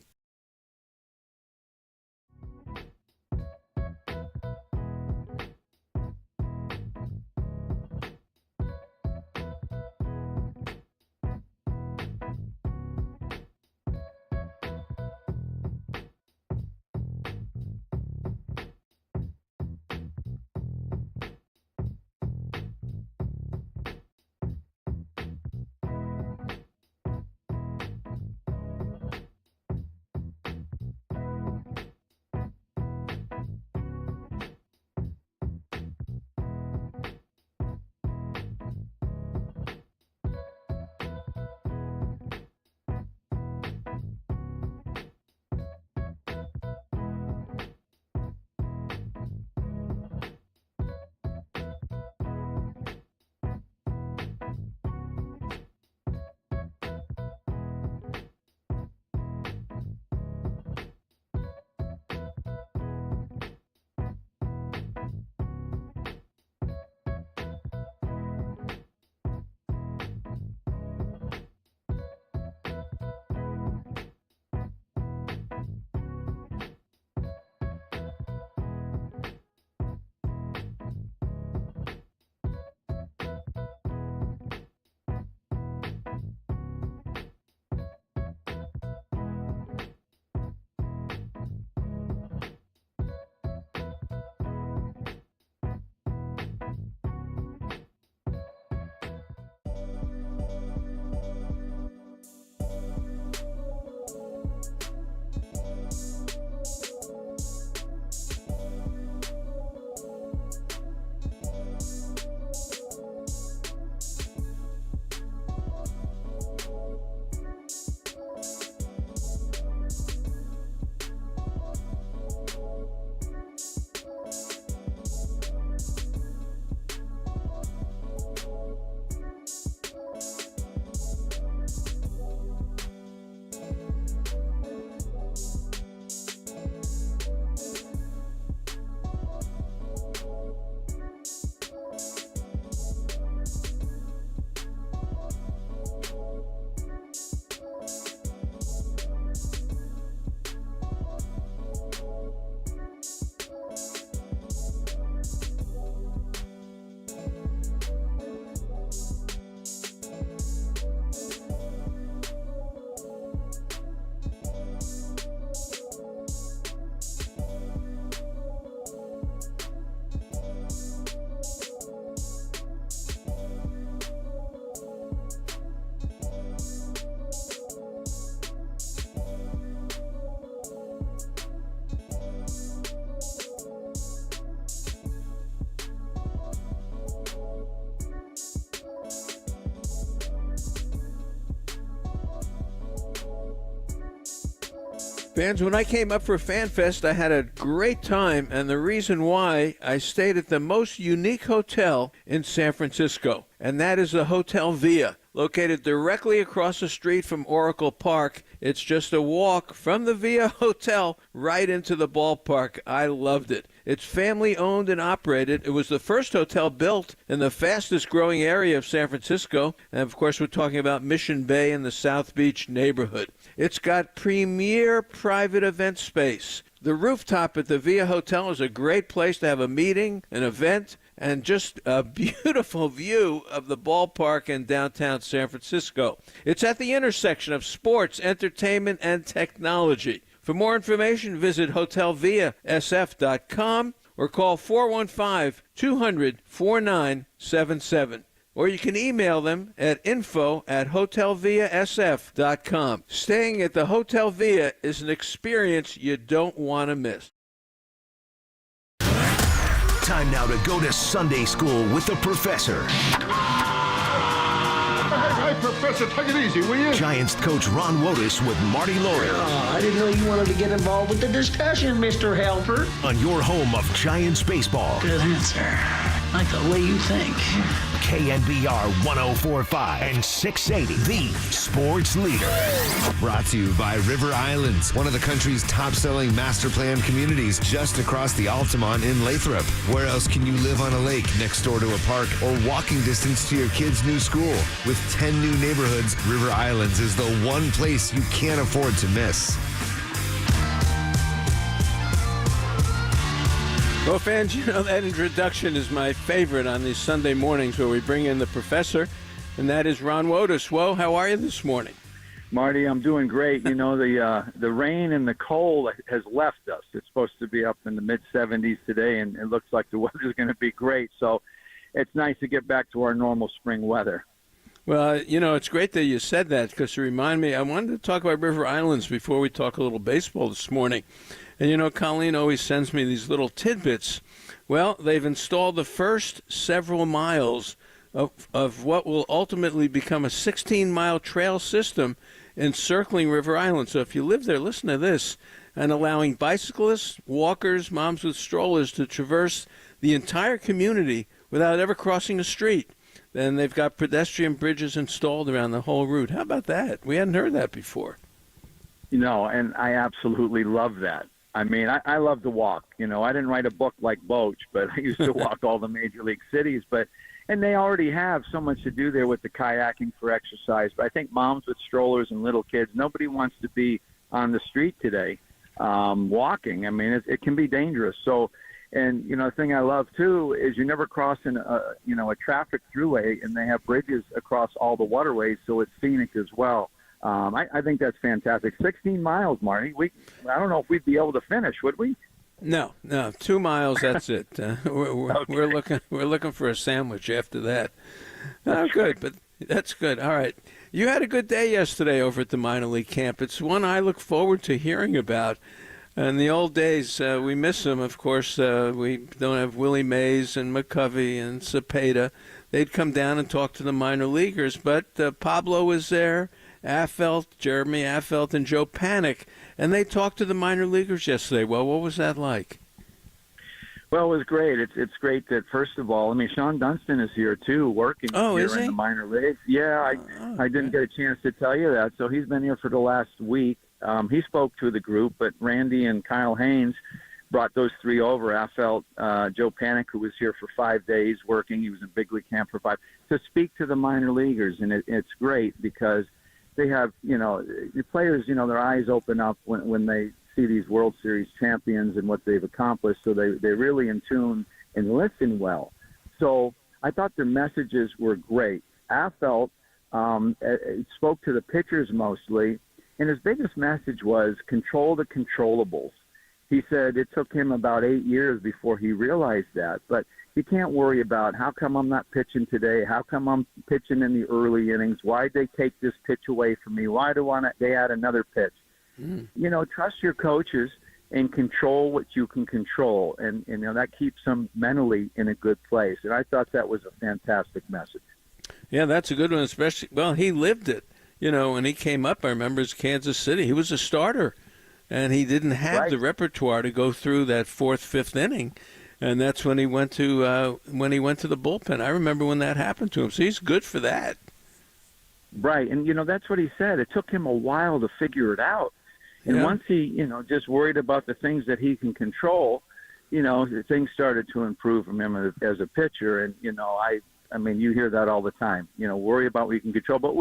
Fans, when I came up for FanFest, I had a great time, and the reason why, I stayed at the most unique hotel in San Francisco, and that is the Hotel Via, located directly across the street from Oracle Park. It's just a walk from the Via Hotel right into the ballpark. I loved it. It's family-owned and operated. It was the first hotel built in the fastest-growing area of San Francisco. And, of course, we're talking about Mission Bay in the South Beach neighborhood. It's got premier private event space. The rooftop at the Via Hotel is a great place to have a meeting, an event, and just a beautiful view of the ballpark in downtown San Francisco. It's at the intersection of sports, entertainment, and technology. For more information, visit hotelviasf.com or call 415-200-4977. Or you can email them at info@hotelviasf.com. Staying at the Hotel Via is an experience you don't want to miss. Time now to go to Sunday school with the professor. Hey, Professor, take it easy, will you? Giants coach Ron Wotus with Marty Laurie. Oh, I didn't know you wanted to get involved with the discussion, Mr. Helper. On your home of Giants baseball. Good answer. I like the way you think. KNBR 104.5 and 680, the sports leader. Brought to you by River Islands, one of the country's top-selling master plan communities just across the Altamont in Lathrop. Where else can you live on a lake next door to a park or walking distance to your kid's new school? With 10 new neighborhoods, River Islands is the one place you can't afford to miss. Well, fans, you know that introduction is my favorite on these Sunday mornings where we bring in the professor, and that is Ron Wotus. Whoa, how are you this morning? Marty, I'm doing great. You know, the rain and the cold has left us. It's supposed to be up in the mid-70s today, and it looks like the weather's going to be great. So it's nice to get back to our normal spring weather. Well, you know, it's great that you said that because you remind me, I wanted to talk about River Islands before we talk a little baseball this morning. And, you know, Colleen always sends me these little tidbits. Well, they've installed the first several miles of what will ultimately become a 16-mile trail system encircling River Island. So if you live there, listen to this, and allowing bicyclists, walkers, moms with strollers to traverse the entire community without ever crossing a street. Then they've got pedestrian bridges installed around the whole route. How about that? We hadn't heard that before. You know, and I absolutely love that. I mean, I love to walk. You know, I didn't write a book like Boach, but I used to walk all the major league cities. And they already have so much to do there with the kayaking for exercise. But I think moms with strollers and little kids, nobody wants to be on the street today walking. I mean, it can be dangerous. So, and, you know, the thing I love, too, is you're never crossing, a traffic throughway, and they have bridges across all the waterways, so it's scenic as well. I think that's fantastic. 16 miles, Marty. I don't know if we'd be able to finish, would we? No. 2 miles. That's it. We're looking for a sandwich after that. Oh, good, but that's good. All right. You had a good day yesterday over at the minor league camp. It's one I look forward to hearing about. In the old days, we miss them. Of course, we don't have Willie Mays and McCovey and Cepeda. They'd come down and talk to the minor leaguers, but Pablo was there. Jeremy Affelt, and Joe Panik, and they talked to the minor leaguers yesterday. Well, what was that like? Well, it was great. It's great that, first of all, I mean, Sean Dunston is here, too, working here in the minor leagues. Yeah, I didn't get a chance to tell you that, so he's been here for the last week. He spoke to the group, but Randy and Kyle Haynes brought those three over. Affelt, Joe Panik, who was here for 5 days working, he was in big league camp for 5, to speak to the minor leaguers, and it's great because they have, you know, the players, you know, their eyes open up when they see these World Series champions and what they've accomplished. So they're really in tune and listen well. So I thought their messages were great. Affelt spoke to the pitchers mostly, and his biggest message was control the controllables. He said it took him about 8 years before he realized that, but you can't worry about how come I'm not pitching today, how come I'm pitching in the early innings, why'd they take this pitch away from me, why do they add another pitch? You know, trust your coaches and control what you can control, and you know, that keeps them mentally in a good place, and I thought that was a fantastic message. Yeah, that's a good one, especially, well, he lived it. You know, when he came up, I remember, as Kansas City, he was a starter and he didn't have the repertoire to go through that fourth, fifth inning. And that's when he went to the bullpen. I remember when that happened to him. So he's good for that. Right, and that's what he said. It took him a while to figure it out. And once he, just worried about the things that he can control, things started to improve from him as a pitcher. And I mean, you hear that all the time. Worry about what you can control, but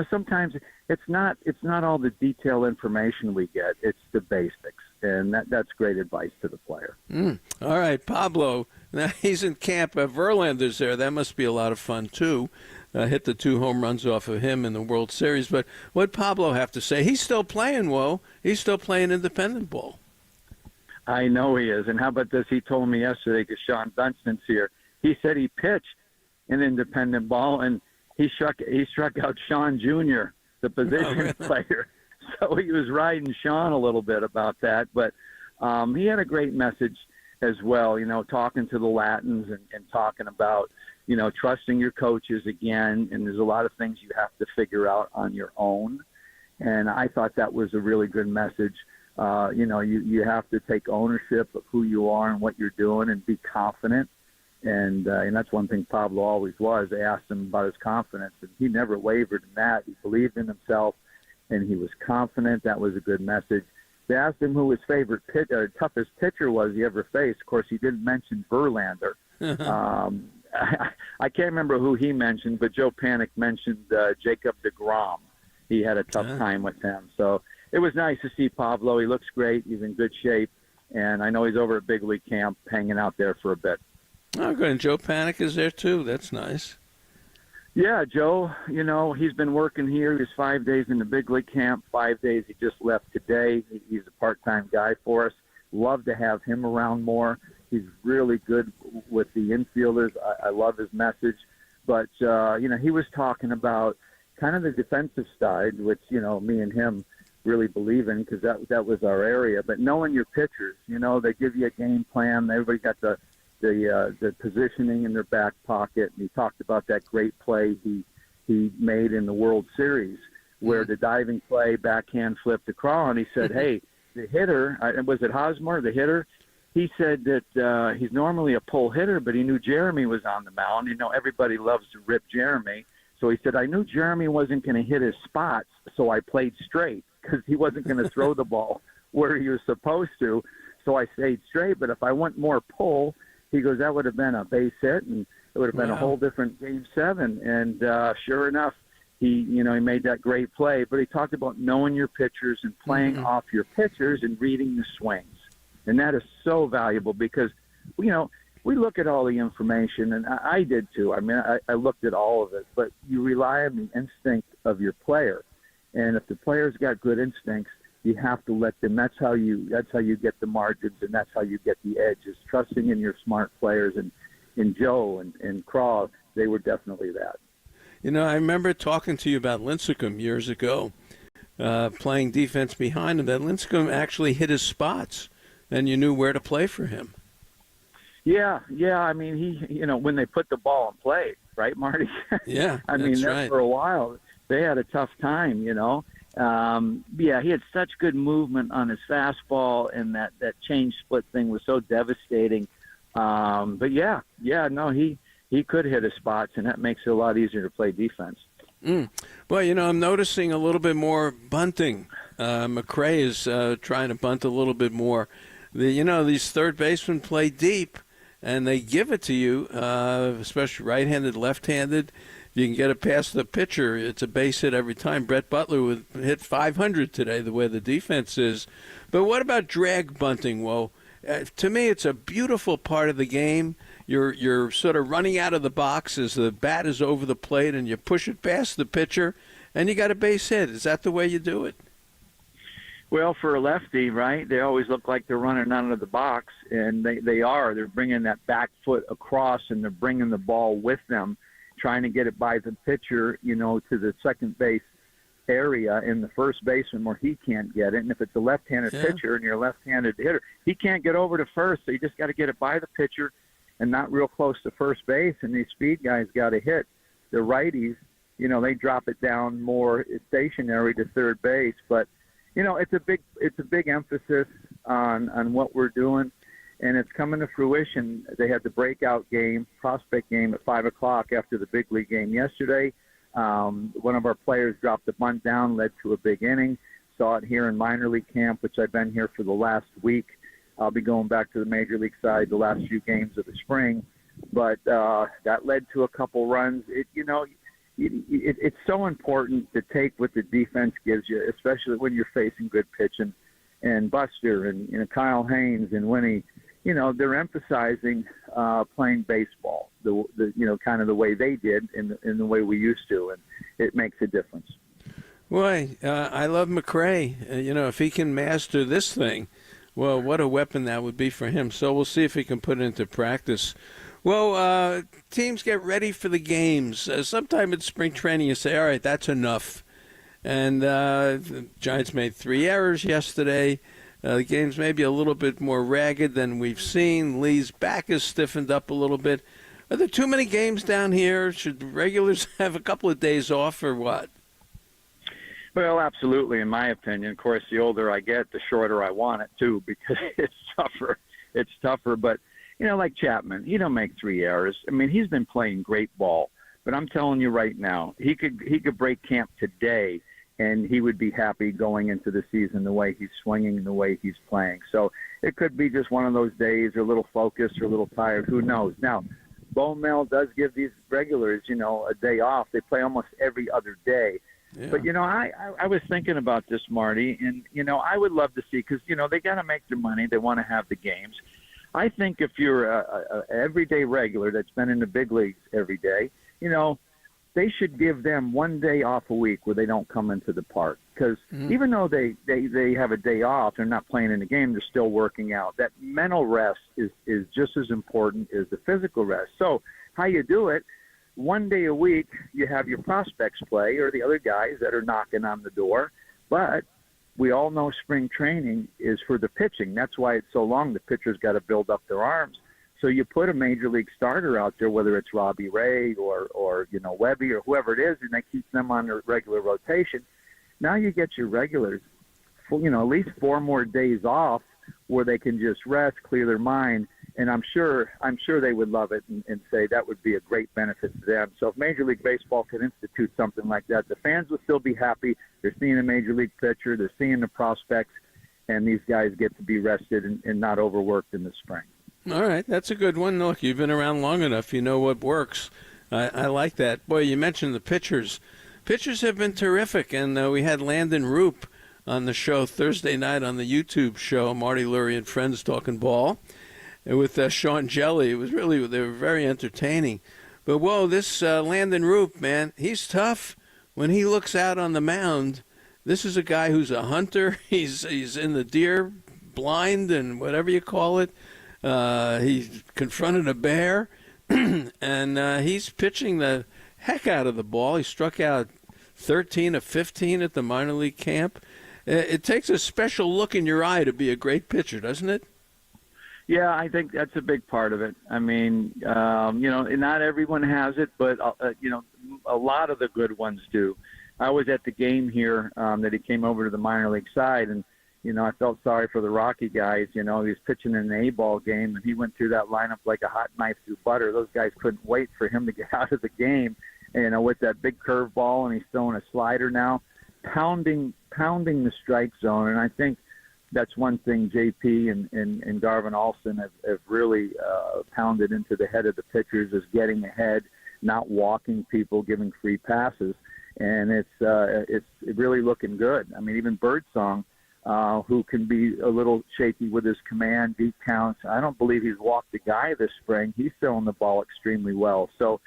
sometimes it's not all the detailed information we get. It's the basics, and that's great advice to the player. All right, Pablo. Now he's in camp. Verlander's there. That must be a lot of fun too. Hit the 2 home runs off of him in the World Series. But what'd Pablo have to say? He's still playing, He's still playing independent ball. I know he is. And how about this? He told me yesterday, because Sean Dunstan's here, he said he pitched in independent ball, and he struck out Sean Jr., the position player. So he was riding Sean a little bit about that. But he had a great message as well, talking to the Latins and talking about, trusting your coaches again. And there's a lot of things you have to figure out on your own. And I thought that was a really good message. You have to take ownership of who you are and what you're doing and be confident. And that's one thing Pablo always was. They asked him about his confidence, and he never wavered in that. He believed in himself, and he was confident. That was a good message. They asked him who his favorite toughest pitcher was he ever faced. Of course, he didn't mention Verlander. I can't remember who he mentioned, but Joe Panic mentioned Jacob deGrom. He had a tough time with him. So it was nice to see Pablo. He looks great. He's in good shape. And I know he's over at Big League Camp hanging out there for a bit. Oh, good. And Joe Panic is there, too. That's nice. Yeah, Joe, he's been working here. He's 5 days in the Big League Camp, 5 days he just left today. He's a part-time guy for us. Love to have him around more. He's really good with the infielders. I love his message. But, he was talking about kind of the defensive side, which, me and him really believe in because that was our area. But knowing your pitchers, they give you a game plan. Everybody got the positioning in their back pocket. And he talked about that great play he made in the World Series where the diving play, backhand flip to Crawl. And he said, hey, the hitter, was it Hosmer, the hitter? He said that he's normally a pull hitter, but he knew Jeremy was on the mound. Everybody loves to rip Jeremy. So he said, I knew Jeremy wasn't going to hit his spots, so I played straight because he wasn't going to throw the ball where he was supposed to. So I stayed straight. But if I went more pull, he goes, that would have been a base hit, and it would have been a whole different Game 7. And sure enough, he made that great play. But he talked about knowing your pitchers and playing off your pitchers and reading the swings. And that is so valuable because, we look at all the information, and I did too. I mean, I looked at all of it. But you rely on the instinct of your player. And if the player's got good instincts, you have to let them. That's how you get the margins, and that's how you get the edge, is trusting in your smart players. And in Joe and Craw, they were definitely that. I remember talking to you about Lincecum years ago, playing defense behind him, that Lincecum actually hit his spots, and you knew where to play for him. Yeah. I mean, he, when they put the ball in play, right, Marty? Yeah, I mean, that's right. For a while, they had a tough time, he had such good movement on his fastball, and that change split thing was so devastating. But he could hit his spots, and that makes it a lot easier to play defense. Well, I'm noticing a little bit more bunting. McRae is trying to bunt a little bit more. These third basemen play deep, and they give it to you, especially right-handed, left-handed. If you can get it past the pitcher, it's a base hit every time. Brett Butler would hit 500 today, the way the defense is. But what about drag bunting? Well, to me, it's a beautiful part of the game. You're sort of running out of the box as the bat is over the plate, and you push it past the pitcher, and you got a base hit. Is that the way you do it? Well, for a lefty, right, they always look like they're running out of the box, and they are. They're bringing that back foot across, and they're bringing the ball with them, trying to get it by the pitcher, to the second base area in the first baseman where he can't get it. And if it's a left-handed pitcher and you're a left-handed hitter, he can't get over to first, so you just got to get it by the pitcher and not real close to first base. And these speed guys got to hit. The righties, they drop it down more stationary to third base. But, it's a big emphasis on what we're doing, and it's coming to fruition. They had the breakout game, prospect game at 5:00 after the big league game yesterday. One of our players dropped a bunt down, led to a big inning. Saw it here in minor league camp, which I've been here for the last week. I'll be going back to the major league side the last few games of the spring, but that led to a couple runs. It's so important to take what the defense gives you, especially when you're facing good pitching. And Buster and Kyle Haynes and Winnie, they're emphasizing playing baseball, kind of the way they did in the way we used to, and it makes a difference. Boy, I love McRae. If he can master this thing, well, what a weapon that would be for him. So we'll see if he can put it into practice. Well, teams get ready for the games. Sometime in spring training, you say, all right, that's enough. And the Giants made 3 errors yesterday. The game's maybe a little bit more ragged than we've seen. Lee's back is stiffened up a little bit. Are there too many games down here? Should regulars have a couple of days off or what? Well, absolutely, in my opinion. Of course, the older I get, the shorter I want it, too, because it's tougher. It's tougher. But, like Chapman, he don't make 3 errors. I mean, he's been playing great ball. But I'm telling you right now, he could break camp today, and he would be happy going into the season the way he's swinging and the way he's playing. So it could be just one of those days, or a little focused or a little tired. Who knows? Now, Bone Mill does give these regulars, a day off. They play almost every other day. Yeah. But, I was thinking about this, Marty, and, I would love to see, because, they got to make their money. They want to have the games. I think if you're a everyday regular that's been in the big leagues every day, they should give them 1 day off a week where they don't come into the park. Because even though they have a day off, they're not playing in the game, they're still working out. That mental rest is just as important as the physical rest. So how you do it, 1 day a week, you have your prospects play or the other guys that are knocking on the door. But we all know spring training is for the pitching. That's why it's so long. The pitcher's got to build up their arms. So you put a major league starter out there, whether it's Robbie Ray or Webby or whoever it is, and they keep them on their regular rotation. Now you get your regulars, at least 4 more days off where they can just rest, clear their mind. And I'm sure they would love it and say that would be a great benefit to them. So if Major League Baseball could institute something like that, the fans will still be happy. They're seeing a major league pitcher, they're seeing the prospects, and these guys get to be rested and not overworked in the spring. All right, that's a good one. Look, you've been around long enough. You know what works. I like that. Boy, you mentioned the pitchers. Pitchers have been terrific, and we had Landon Roop on the show Thursday night on the YouTube show, Marty Lurie and Friends Talking Ball, with Sean Jelly. They were very entertaining. But, whoa, this Landon Roop, man, he's tough. When he looks out on the mound, this is a guy who's a hunter. He's in the deer blind and whatever you call it. He confronted a bear, and he's pitching the heck out of the ball. He struck out 13 of 15 at the minor league camp. It takes a special look in your eye to be a great pitcher, doesn't it? Yeah, I think that's a big part of it. I mean, not everyone has it, but, a lot of the good ones do. I was at the game here that he came over to the minor league side, and, I felt sorry for the Rocky guys. He was pitching in an A-ball game, and he went through that lineup like a hot knife through butter. Those guys couldn't wait for him to get out of the game, with that big curveball, and he's throwing a slider now, pounding the strike zone. And I think that's one thing JP and Garvin Alston have really pounded into the head of the pitchers, is getting ahead, not walking people, giving free passes. And it's really looking good. I mean, even Birdsong, who can be a little shaky with his command, deep counts. I don't believe he's walked a guy this spring. He's throwing the ball extremely well. So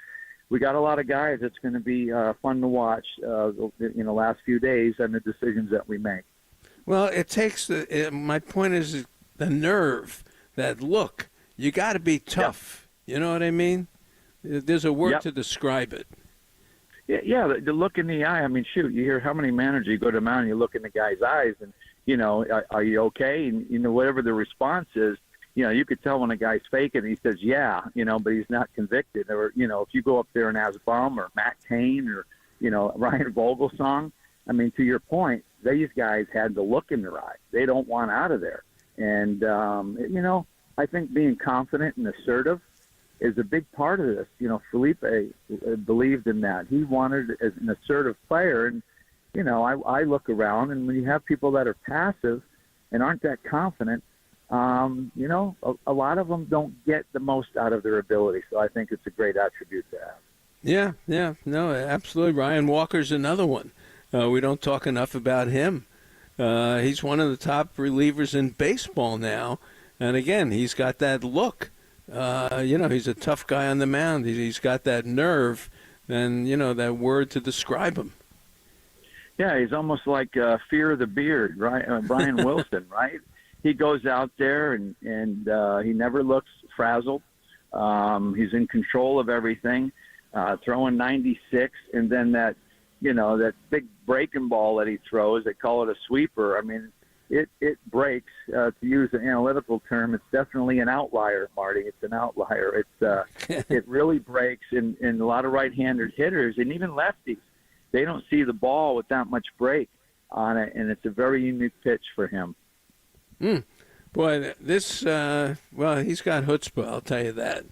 we got a lot of guys. It's going to be fun to watch the last few days and the decisions that we make. Well, it takes my point is the nerve, that look. You got to be tough. Yep. You know what I mean? There's a word to describe it. Yeah, the look in the eye. I mean, shoot, you hear how many managers you go to the mound and you look in the guy's eyes and, are you okay? And, whatever the response is, you could tell when a guy's faking and he says, yeah, but he's not convicted. Or, if you go up there and ask Bum or Matt Cain or, Ryan Vogelsong, I mean, to your point, these guys had the look in their eye. They don't want out of there. And, I think being confident and assertive is a big part of this. Felipe believed in that. He wanted as an assertive player. And, I look around, and when you have people that are passive and aren't that confident, a lot of them don't get the most out of their ability. So I think it's a great attribute to have. Yeah. No, absolutely. Ryan Walker's another one. We don't talk enough about him. He's one of the top relievers in baseball now. And again, he's got that look. He's a tough guy on the mound. He's got that nerve and, that word to describe him. Yeah, he's almost like Fear of the Beard, right? Brian Wilson, right? He goes out there and he never looks frazzled. He's in control of everything, throwing 96, and then that big breaking ball that he throws, they call it a sweeper. I mean, it breaks. To use an analytical term, it's definitely an outlier, Marty. It's an outlier. It really breaks, and a lot of right-handed hitters and even lefties, they don't see the ball with that much break on it, and it's a very unique pitch for him. Boy, this he's got chutzpah, I'll tell you that.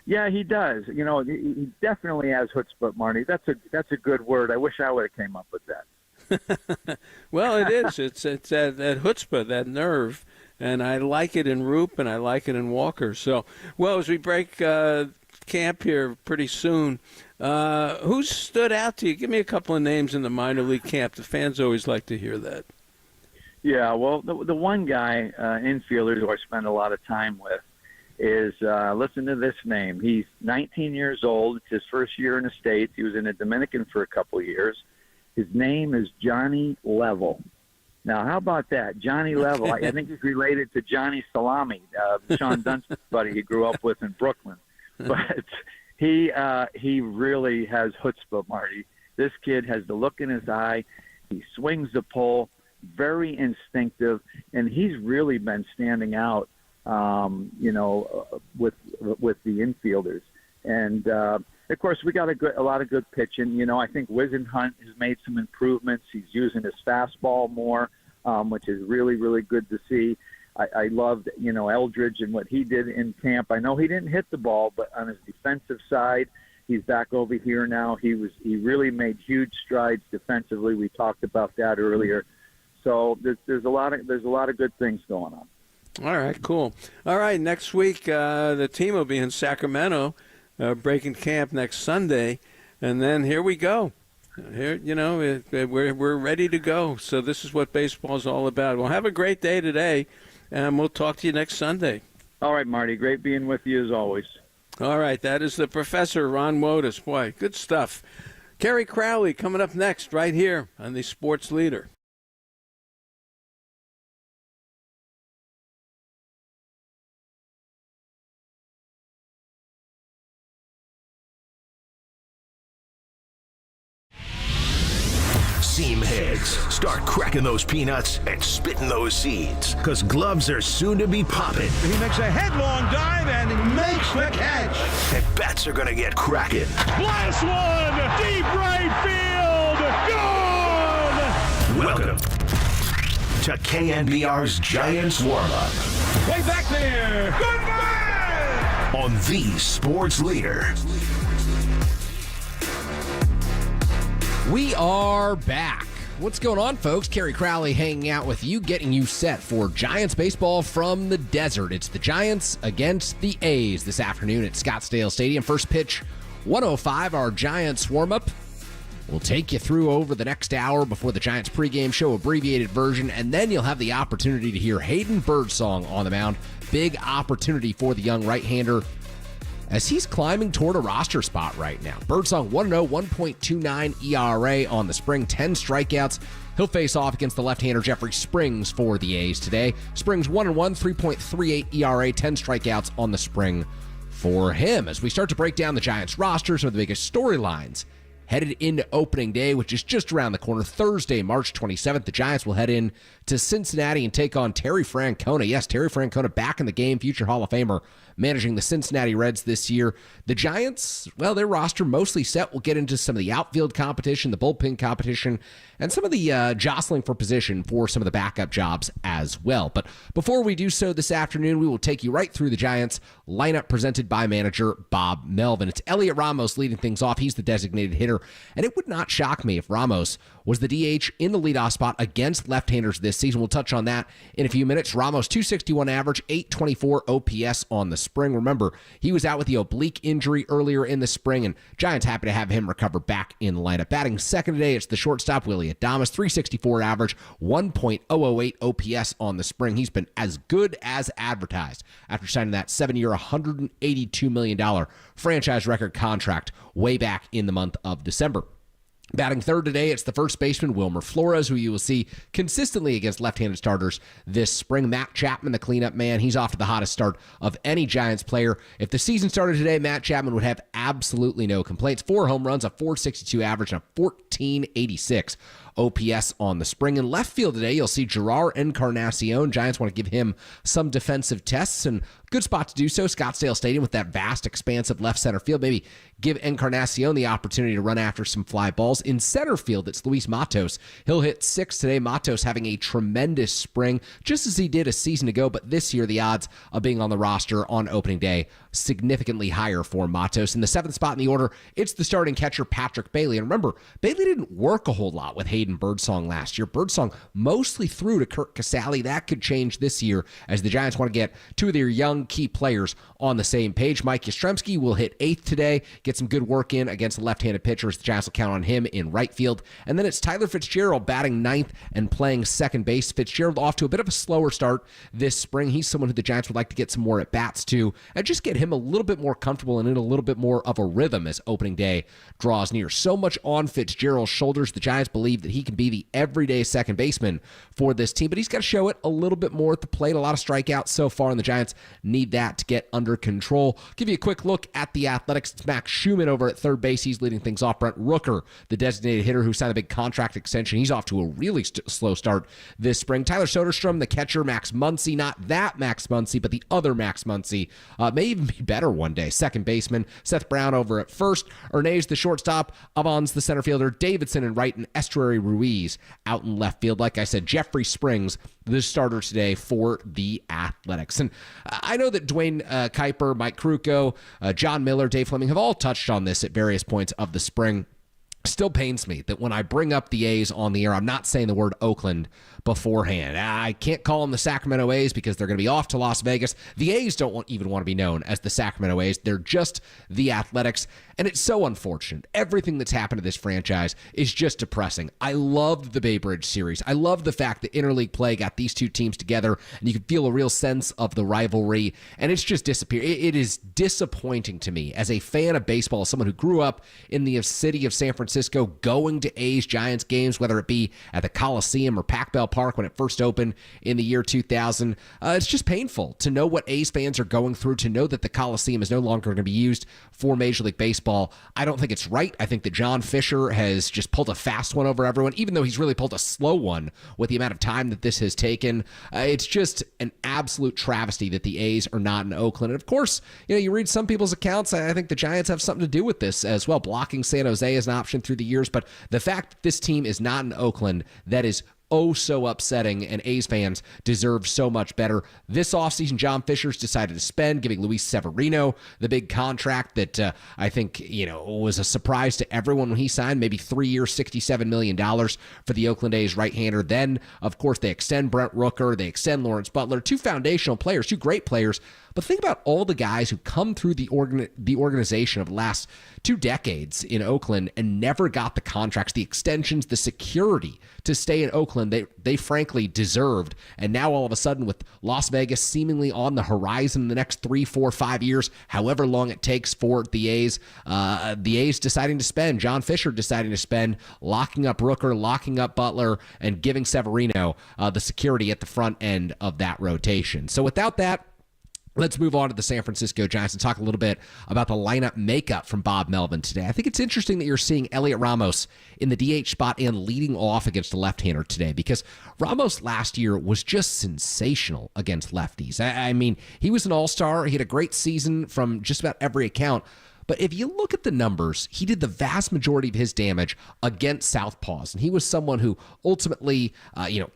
Yeah, he does. He definitely has chutzpah, Marty. That's a good word. I wish I would have came up with that. Well, it is. It's that chutzpah, that nerve, and I like it in Roop, and I like it in Walker. So, as we break camp here pretty soon, who stood out to you? Give me a couple of names in the minor league camp. The fans always like to hear that. Yeah, well, the one guy, infielder, who I spend a lot of time with is, listen to this name. He's 19 years old. It's his first year in the States. He was in the Dominican for a couple of years. His name is Johnny Level. Now, how about that? Johnny Level. I think he's related to Johnny Salami, Sean Dunstan's buddy he grew up with in Brooklyn. But he really has chutzpah, Marty. This kid has the look in his eye. He swings the pole, very instinctive, and he's really been standing out, with the infielders. And of course, we got a lot of good pitching. I think Wisenhunt has made some improvements. He's using his fastball more, which is really, really good to see. I loved, Eldridge and what he did in camp. I know he didn't hit the ball, but on his defensive side, he's back over here now. He really made huge strides defensively. We talked about that earlier. So there's a lot of good things going on. All right, cool. All right, next week the team will be in Sacramento, breaking camp next Sunday, and then here we go. Here, we're ready to go. So this is what baseball's all about. Well, have a great day today, and we'll talk to you next Sunday. All right, Marty. Great being with you as always. All right, that is the Professor, Ron Wotus. Boy, good stuff. Kerry Crowley coming up next right here on the Sports Leader. Seam heads, start cracking those peanuts and spitting those seeds, because gloves are soon to be popping. He makes a headlong dive and makes the catch. And bats are going to get cracking. Blast one! Deep right field! Gone! Welcome to KNBR's Giants Warm-Up. Way back there! Goodbye! On the Sports Leader. We are back. What's going on, folks? Kerry Crowley hanging out with you, getting you set for Giants baseball from the desert. It's the Giants against the A's this afternoon at Scottsdale Stadium. First pitch, 1:05, our Giants warm-up. We'll take you through over the next hour before the Giants pregame show, abbreviated version, and then you'll have the opportunity to hear Hayden Birdsong on the mound. Big opportunity for the young right-hander as he's climbing toward a roster spot right now. Birdsong 1-0, 1.29 ERA on the spring, 10 strikeouts. He'll face off against the left-hander Jeffrey Springs for the A's today. Springs 1-1, 3.38 ERA, 10 strikeouts on the spring for him. As we start to break down the Giants roster, some of the biggest storylines headed into opening day, which is just around the corner. Thursday, March 27th, the Giants will head in to Cincinnati and take on Terry Francona. Yes, Terry Francona back in the game, future Hall of Famer, managing the Cincinnati Reds this year. The Giants, well, their roster mostly set. We'll get into some of the outfield competition, the bullpen competition, and some of the jostling for position for some of the backup jobs as well. But before we do so this afternoon, we will take you right through the Giants lineup presented by manager Bob Melvin. It's Elliot Ramos leading things off. He's the designated hitter, and it would not shock me if Ramos was the DH in the leadoff spot against left-handers this season. We'll touch on that in a few minutes. Ramos, 261 average, 824 OPS on the spring. Remember, he was out with the oblique injury earlier in the spring, and Giants happy to have him recover back in the lineup. Batting second today, it's the shortstop, Willie Adames, 364 average, 1.008 OPS on the spring. He's been as good as advertised after signing that 7-year, $182 million franchise record contract way back in the month of December. Batting third today, it's the first baseman, Wilmer Flores, who you will see consistently against left-handed starters this spring. Matt Chapman, the cleanup man, he's off to the hottest start of any Giants player. If the season started today, Matt Chapman would have absolutely no complaints. 4 home runs, a .462 average, and a .1486 OPS on the spring. In left field today, you'll see Gerard Encarnacion. Giants want to give him some defensive tests, and good spot to do so. Scottsdale Stadium with that vast, expansive left center field. Maybe give Encarnacion the opportunity to run after some fly balls. In center field, it's Luis Matos. He'll hit 6 today. Matos having a tremendous spring, just as he did a season ago, but this year the odds of being on the roster on opening day significantly higher for Matos. In the 7th spot in the order, it's the starting catcher, Patrick Bailey. And remember, Bailey didn't work a whole lot with Hayden Birdsong last year. Birdsong mostly threw to Kirk Casale. That could change this year as the Giants want to get 2 of their young key players on the same page. Mike Yastrzemski will hit 8th today, get some good work in against the left-handed pitchers. The Giants will count on him in right field. And then it's Tyler Fitzgerald batting 9th and playing second base. Fitzgerald off to a bit of a slower start this spring. He's someone who the Giants would like to get some more at-bats to and just get him a little bit more comfortable and in a little bit more of a rhythm as opening day draws near. So much on Fitzgerald's shoulders. The Giants believe that he can be the everyday second baseman for this team, but he's got to show it a little bit more at the plate. A lot of strikeouts so far, and the Giants need that to get under control. Give you a quick look at the Athletics. It's Max Schumann over at third base. He's leading things off. Brent Rooker, the designated hitter who signed a big contract extension, he's off to a really slow start this spring. Tyler Soderstrom, the catcher. Max Muncy, not that Max Muncy, but the other Max Muncy, may even be better one day. Second baseman. Seth Brown over at first. Ernez, the shortstop. Avon's the center fielder. Davidson in right, and Estuary Ruiz out in left field. Like I said, Jeffrey Springs, the starter today for the Athletics. And I know that Dwayne Kuiper, Mike Krukow, John Miller, Dave Fleming have all touched on this at various points of the spring. Still pains me that when I bring up the A's on the air, I'm not saying the word Oakland beforehand. I can't call them the Sacramento A's because they're going to be off to Las Vegas. The A's don't even want to be known as the Sacramento A's. They're just the Athletics, and it's so unfortunate. Everything that's happened to this franchise is just depressing. I loved the Bay Bridge series. I love the fact that interleague play got these two teams together, and you can feel a real sense of the rivalry, and it's just disappeared. It is disappointing to me as a fan of baseball, as someone who grew up in the city of San Francisco, going to A's Giants games, whether it be at the Coliseum or Pac-Bell Park when it first opened in the year 2000. It's just painful to know what A's fans are going through, to know that the Coliseum is no longer going to be used for Major League Baseball. I don't think it's right. I think that John Fisher has just pulled a fast one over everyone, even though he's really pulled a slow one with the amount of time that this has taken. It's just an absolute travesty that the A's are not in Oakland. And of course, you read some people's accounts. I think the Giants have something to do with this as well. Blocking San Jose is an option through the years, but the fact that this team is not in Oakland, that is so upsetting, and A's fans deserve so much better. This offseason, John Fisher's decided to spend, giving Luis Severino the big contract that I think was a surprise to everyone when he signed, maybe 3 years, $67 million for the Oakland A's right-hander. Then, of course, they extend Brent Rooker, they extend Lawrence Butler, 2 foundational players, 2 great players. But think about all the guys who come through the organization of the last 2 decades in Oakland and never got the contracts, the extensions, the security to stay in Oakland they frankly deserved. And now all of a sudden, with Las Vegas seemingly on the horizon in the next 3, 4, 5 years, however long it takes for the A's deciding to spend, John Fisher deciding to spend, locking up Rooker, locking up Butler, and giving Severino the security at the front end of that rotation. So without that, Let's move on to the San Francisco Giants and talk a little bit about the lineup makeup from Bob Melvin today. I think it's interesting that you're seeing Elliot Ramos in the DH spot and leading off against a left-hander today, because Ramos last year was just sensational against lefties. I mean, he was an all-star. He had a great season from just about every account. But if you look at the numbers, he did the vast majority of his damage against southpaws. And he was someone who ultimately,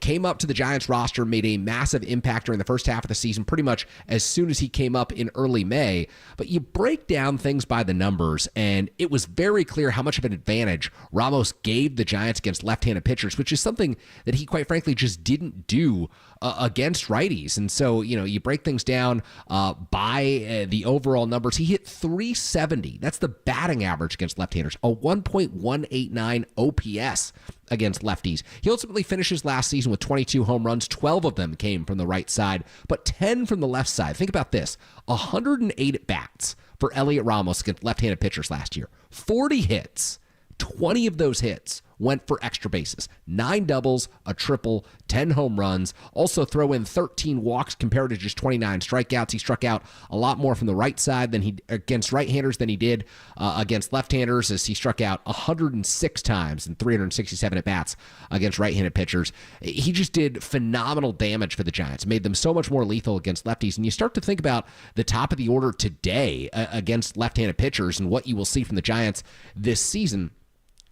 came up to the Giants roster, made a massive impact during the first half of the season, pretty much as soon as he came up in early May. But you break down things by the numbers, and it was very clear how much of an advantage Ramos gave the Giants against left-handed pitchers, which is something that he, quite frankly, just didn't do against righties. And so, you break things down by the overall numbers. He hit 370. That's the batting average against left-handers, a 1.189 OPS against lefties. He ultimately finishes last season with 22 home runs. 12 of them came from the right side, but 10 from the left side. Think about this, 108 at-bats for Elliot Ramos against left-handed pitchers last year. 40 hits. 20 of those hits went for extra bases, 9 doubles, a triple, 10 home runs. Also throw in 13 walks compared to just 29 strikeouts. He struck out a lot more from the right side than he against right-handers than he did against left-handers, as he struck out 106 times and 367 at-bats against right-handed pitchers. He just did phenomenal damage for the Giants, made them so much more lethal against lefties. And you start to think about the top of the order today against left-handed pitchers and what you will see from the Giants this season.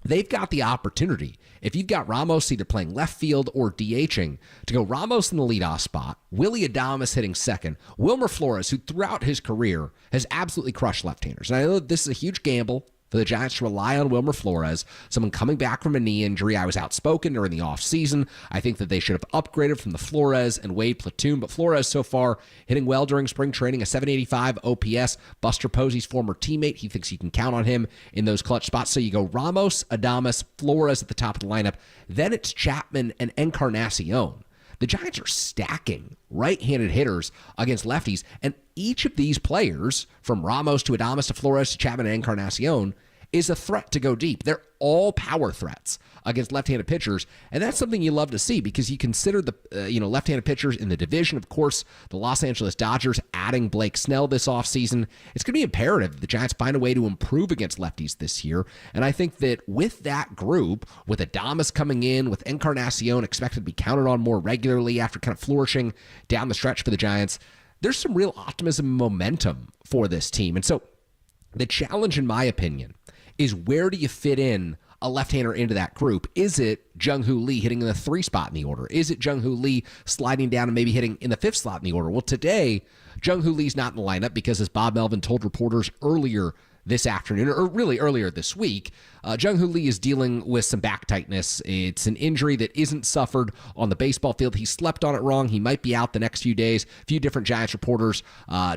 They've got the opportunity, if you've got Ramos either playing left field or DHing, to go Ramos in the leadoff spot, Willy Adames hitting second, Wilmer Flores, who throughout his career has absolutely crushed left-handers. And I know that this is a huge gamble for the Giants to rely on Wilmer Flores, someone coming back from a knee injury. I was outspoken during the offseason. I think that they should have upgraded from the Flores and Wade platoon, but Flores so far hitting well during spring training, a 785 OPS. Buster Posey's former teammate. He thinks he can count on him in those clutch spots. So you go Ramos, Adames, Flores at the top of the lineup. Then it's Chapman and Encarnacion. The Giants are stacking right-handed hitters against lefties, and each of these players, from Ramos to Adames to Flores to Chapman and Encarnacion, is a threat to go deep. They're all power threats against left-handed pitchers, and that's something you love to see, because you consider the left-handed pitchers in the division. Of course, the Los Angeles Dodgers adding Blake Snell this offseason. It's going to be imperative that the Giants find a way to improve against lefties this year, and I think that with that group, with Adames coming in, with Encarnacion expected to be counted on more regularly after kind of flourishing down the stretch for the Giants, there's some real optimism and momentum for this team. And so the challenge, in my opinion, is where do you fit in a left-hander into that group? Is it Jung-Hoo Lee hitting in the 3 spot in the order? Is it Jung-Hoo Lee sliding down and maybe hitting in the 5th slot in the order? Well, today, Jung-Hoo Lee's not in the lineup because, as Bob Melvin told reporters earlier this afternoon, or really earlier this week, Jung-Hoo Lee is dealing with some back tightness. It's an injury that isn't suffered on the baseball field. He slept on it wrong. He might be out the next few days. A few different Giants reporters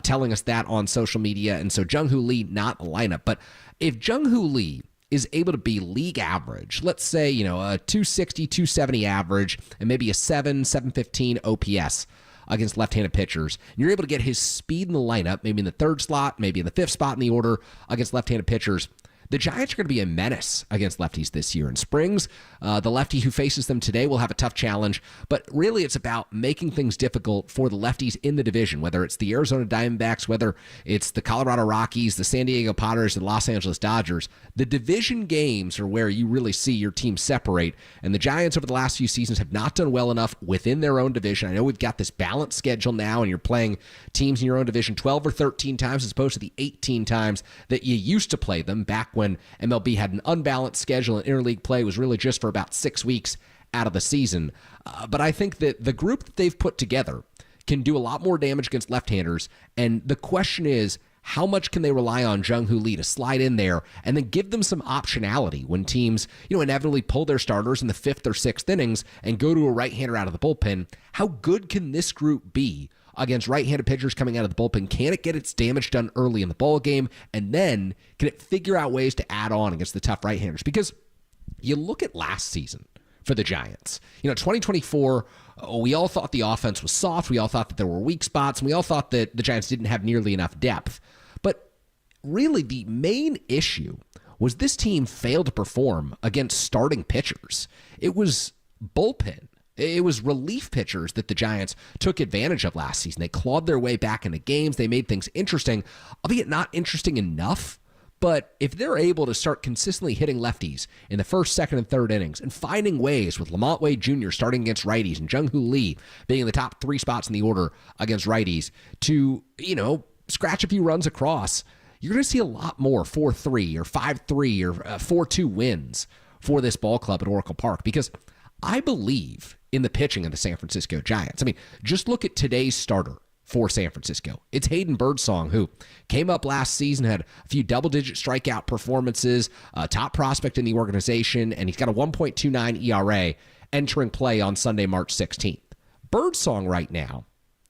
telling us that on social media, and so Jung-Hoo Lee not in the lineup. But if Jung-Hoo Lee is able to be league average, let's say, a 260, 270 average, and maybe a 715 OPS against left-handed pitchers, and you're able to get his speed in the lineup, maybe in the 3rd slot, maybe in the 5th spot in the order against left-handed pitchers, the Giants are going to be a menace against lefties this year. And Springs, the lefty who faces them today, will have a tough challenge. But really, it's about making things difficult for the lefties in the division, whether it's the Arizona Diamondbacks, whether it's the Colorado Rockies, the San Diego Padres, and Los Angeles Dodgers. The division games are where you really see your team separate. And the Giants over the last few seasons have not done well enough within their own division. I know we've got this balanced schedule now, and you're playing teams in your own division 12 or 13 times as opposed to the 18 times that you used to play them back when MLB had an unbalanced schedule and interleague play was really just for about 6 weeks out of the season. But I think that the group that they've put together can do a lot more damage against left-handers. And the question is, how much can they rely on Jung-Hoo Lee to slide in there and then give them some optionality when teams, inevitably pull their starters in the 5th or 6th innings and go to a right-hander out of the bullpen? How good can this group be against right-handed pitchers coming out of the bullpen? Can it get its damage done early in the ball game? And then can it figure out ways to add on against the tough right-handers? Because you look at last season for the Giants. 2024, we all thought the offense was soft. We all thought that there were weak spots. And we all thought that the Giants didn't have nearly enough depth. But really, the main issue was this team failed to perform against starting pitchers. It was bullpen It was relief pitchers that the Giants took advantage of last season. They clawed their way back into games. They made things interesting, albeit not interesting enough. But if they're able to start consistently hitting lefties in the first, second, and third innings and finding ways with Lamont Wade Jr. starting against righties and Jung Hoo Lee being in the top 3 spots in the order against righties to, scratch a few runs across, you're going to see a lot more 4-3 or 5-3 or 4-2 wins for this ball club at Oracle Park, because I believe in the pitching of the San Francisco Giants. I mean, just look at today's starter for San Francisco. It's Hayden Birdsong, who came up last season, had a few double-digit strikeout performances, a top prospect in the organization, and he's got a 1.29 ERA entering play on Sunday, March 16th. Birdsong right now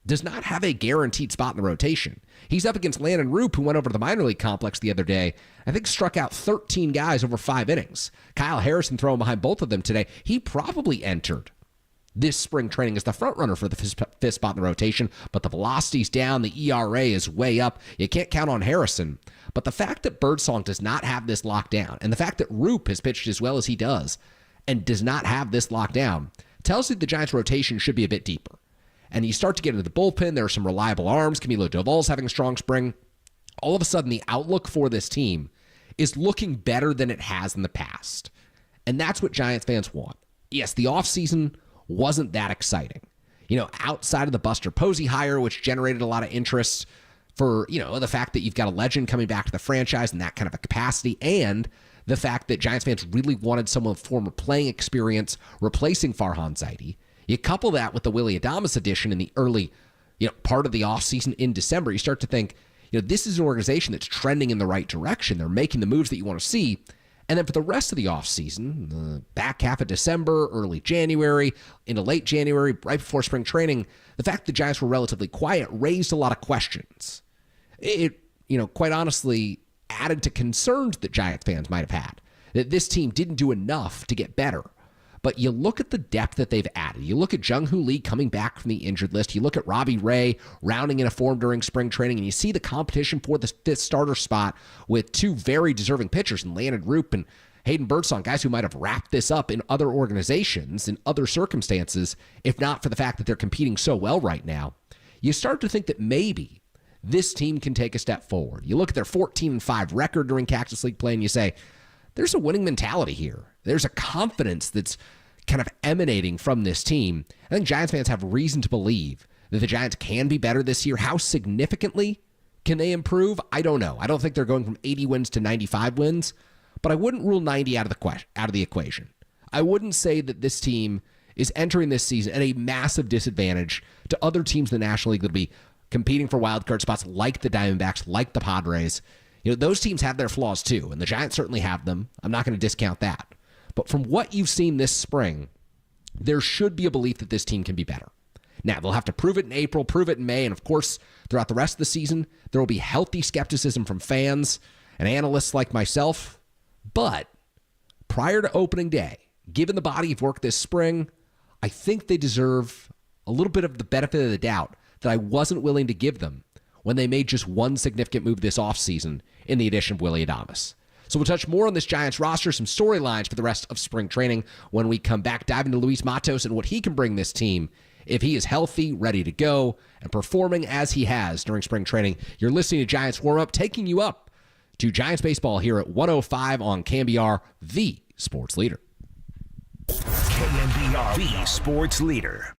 does not have a guaranteed spot in the rotation. He's up against Landon Roop, who went over to the minor league complex the other day. I think struck out 13 guys over 5 innings. Kyle Harrison throwing behind both of them today. He probably entered this spring training as the front runner for the fifth spot in the rotation, but the velocity's down, the ERA is way up. You can't count on Harrison. But the fact that Birdsong does not have this locked down, and the fact that Roop has pitched as well as he does and does not have this locked down, tells you the Giants' rotation should be a bit deeper. And you start to get into the bullpen. There are some reliable arms. Camilo Doval's having a strong spring. All of a sudden, the outlook for this team is looking better than it has in the past. And that's what Giants fans want. Yes, the offseason wasn't that exciting. Outside of the Buster Posey hire, which generated a lot of interest for, the fact that you've got a legend coming back to the franchise in that kind of a capacity, and the fact that Giants fans really wanted someone with former playing experience replacing Farhan Zaidi. You couple that with the Willy Adames addition in the early, part of the offseason in December, you start to think, this is an organization that's trending in the right direction. They're making the moves that you want to see. And then for the rest of the offseason, the back half of December, early January, into late January, right before spring training, the fact the Giants were relatively quiet raised a lot of questions. It, quite honestly, added to concerns that Giants fans might have had, that this team didn't do enough to get better. But you look at the depth that they've added. You look at Jung Hoo Lee coming back from the injured list. You look at Robbie Ray rounding in a form during spring training, and you see the competition for the fifth starter spot with 2 very deserving pitchers in Landon Roop and Hayden Birdsong, guys who might have wrapped this up in other organizations, in other circumstances, if not for the fact that they're competing so well right now. You start to think that maybe this team can take a step forward. You look at their 14-5 record during Cactus League play, and you say, there's a winning mentality here. There's a confidence that's kind of emanating from this team. I think Giants fans have reason to believe that the Giants can be better this year. How significantly can they improve? I don't know. I don't think they're going from 80 wins to 95 wins, but I wouldn't rule 90 out of the equation. I wouldn't say that this team is entering this season at a massive disadvantage to other teams in the National League that'll be competing for wild card spots like the Diamondbacks, like the Padres. Those teams have their flaws too, and the Giants certainly have them. I'm not going to discount that. But from what you've seen this spring, there should be a belief that this team can be better. Now, they'll have to prove it in April, prove it in May, and of course, throughout the rest of the season, there will be healthy skepticism from fans and analysts like myself. But prior to opening day, given the body of work this spring, I think they deserve a little bit of the benefit of the doubt that I wasn't willing to give them when they made just one significant move this offseason in the addition of Willy Adames. So we'll touch more on this Giants roster, some storylines for the rest of spring training when we come back, dive into Luis Matos and what he can bring this team if he is healthy, ready to go, and performing as he has during spring training. You're listening to Giants Warm Up, taking you up to Giants baseball here at 105 on KNBR, the sports leader. KNBR, the sports leader.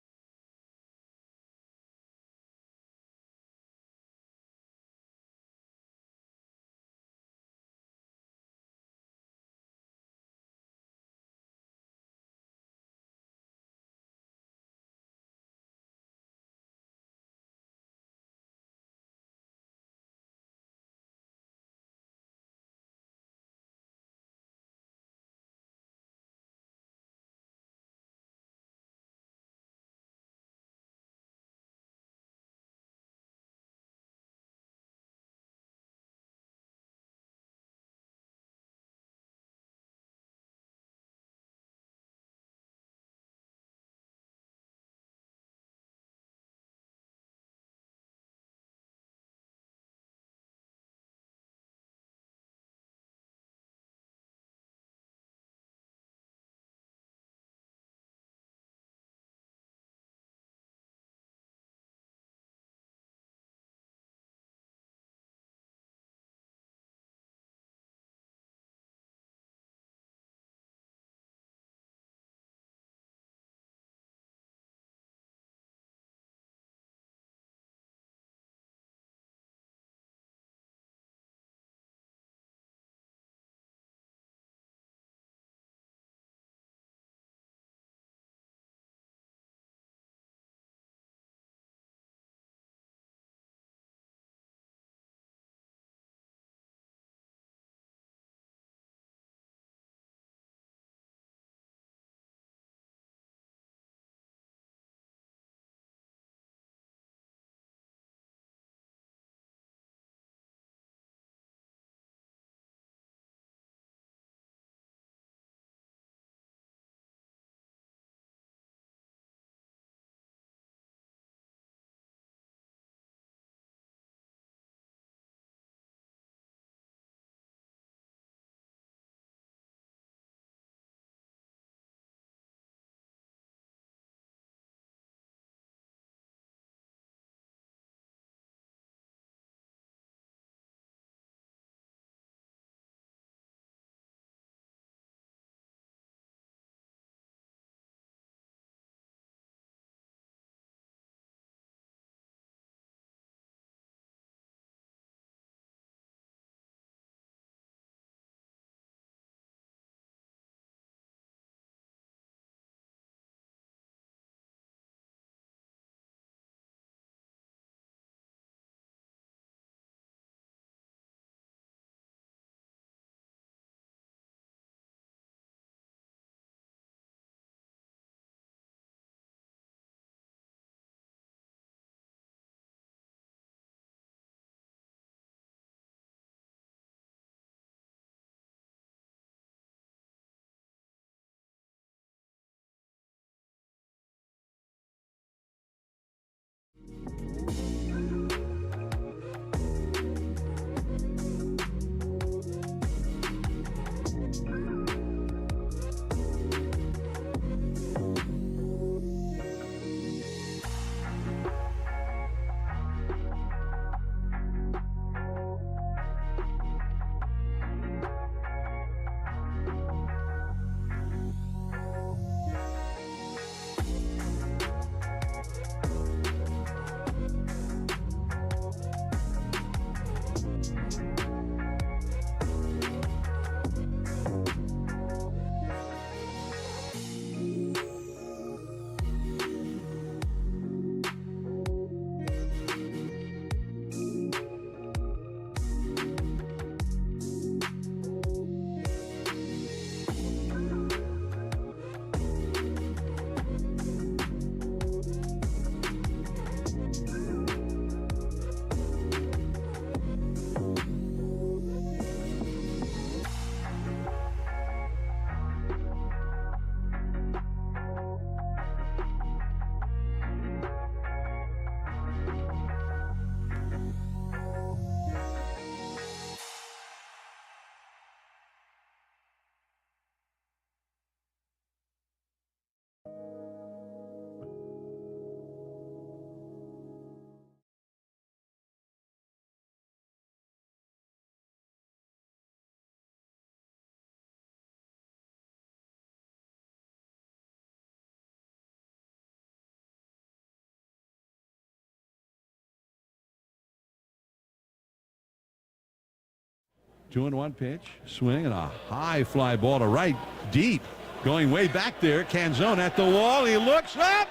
2-1 pitch, swing, and a high fly ball to right, deep, going way back there. Canzone at the wall. He looks up.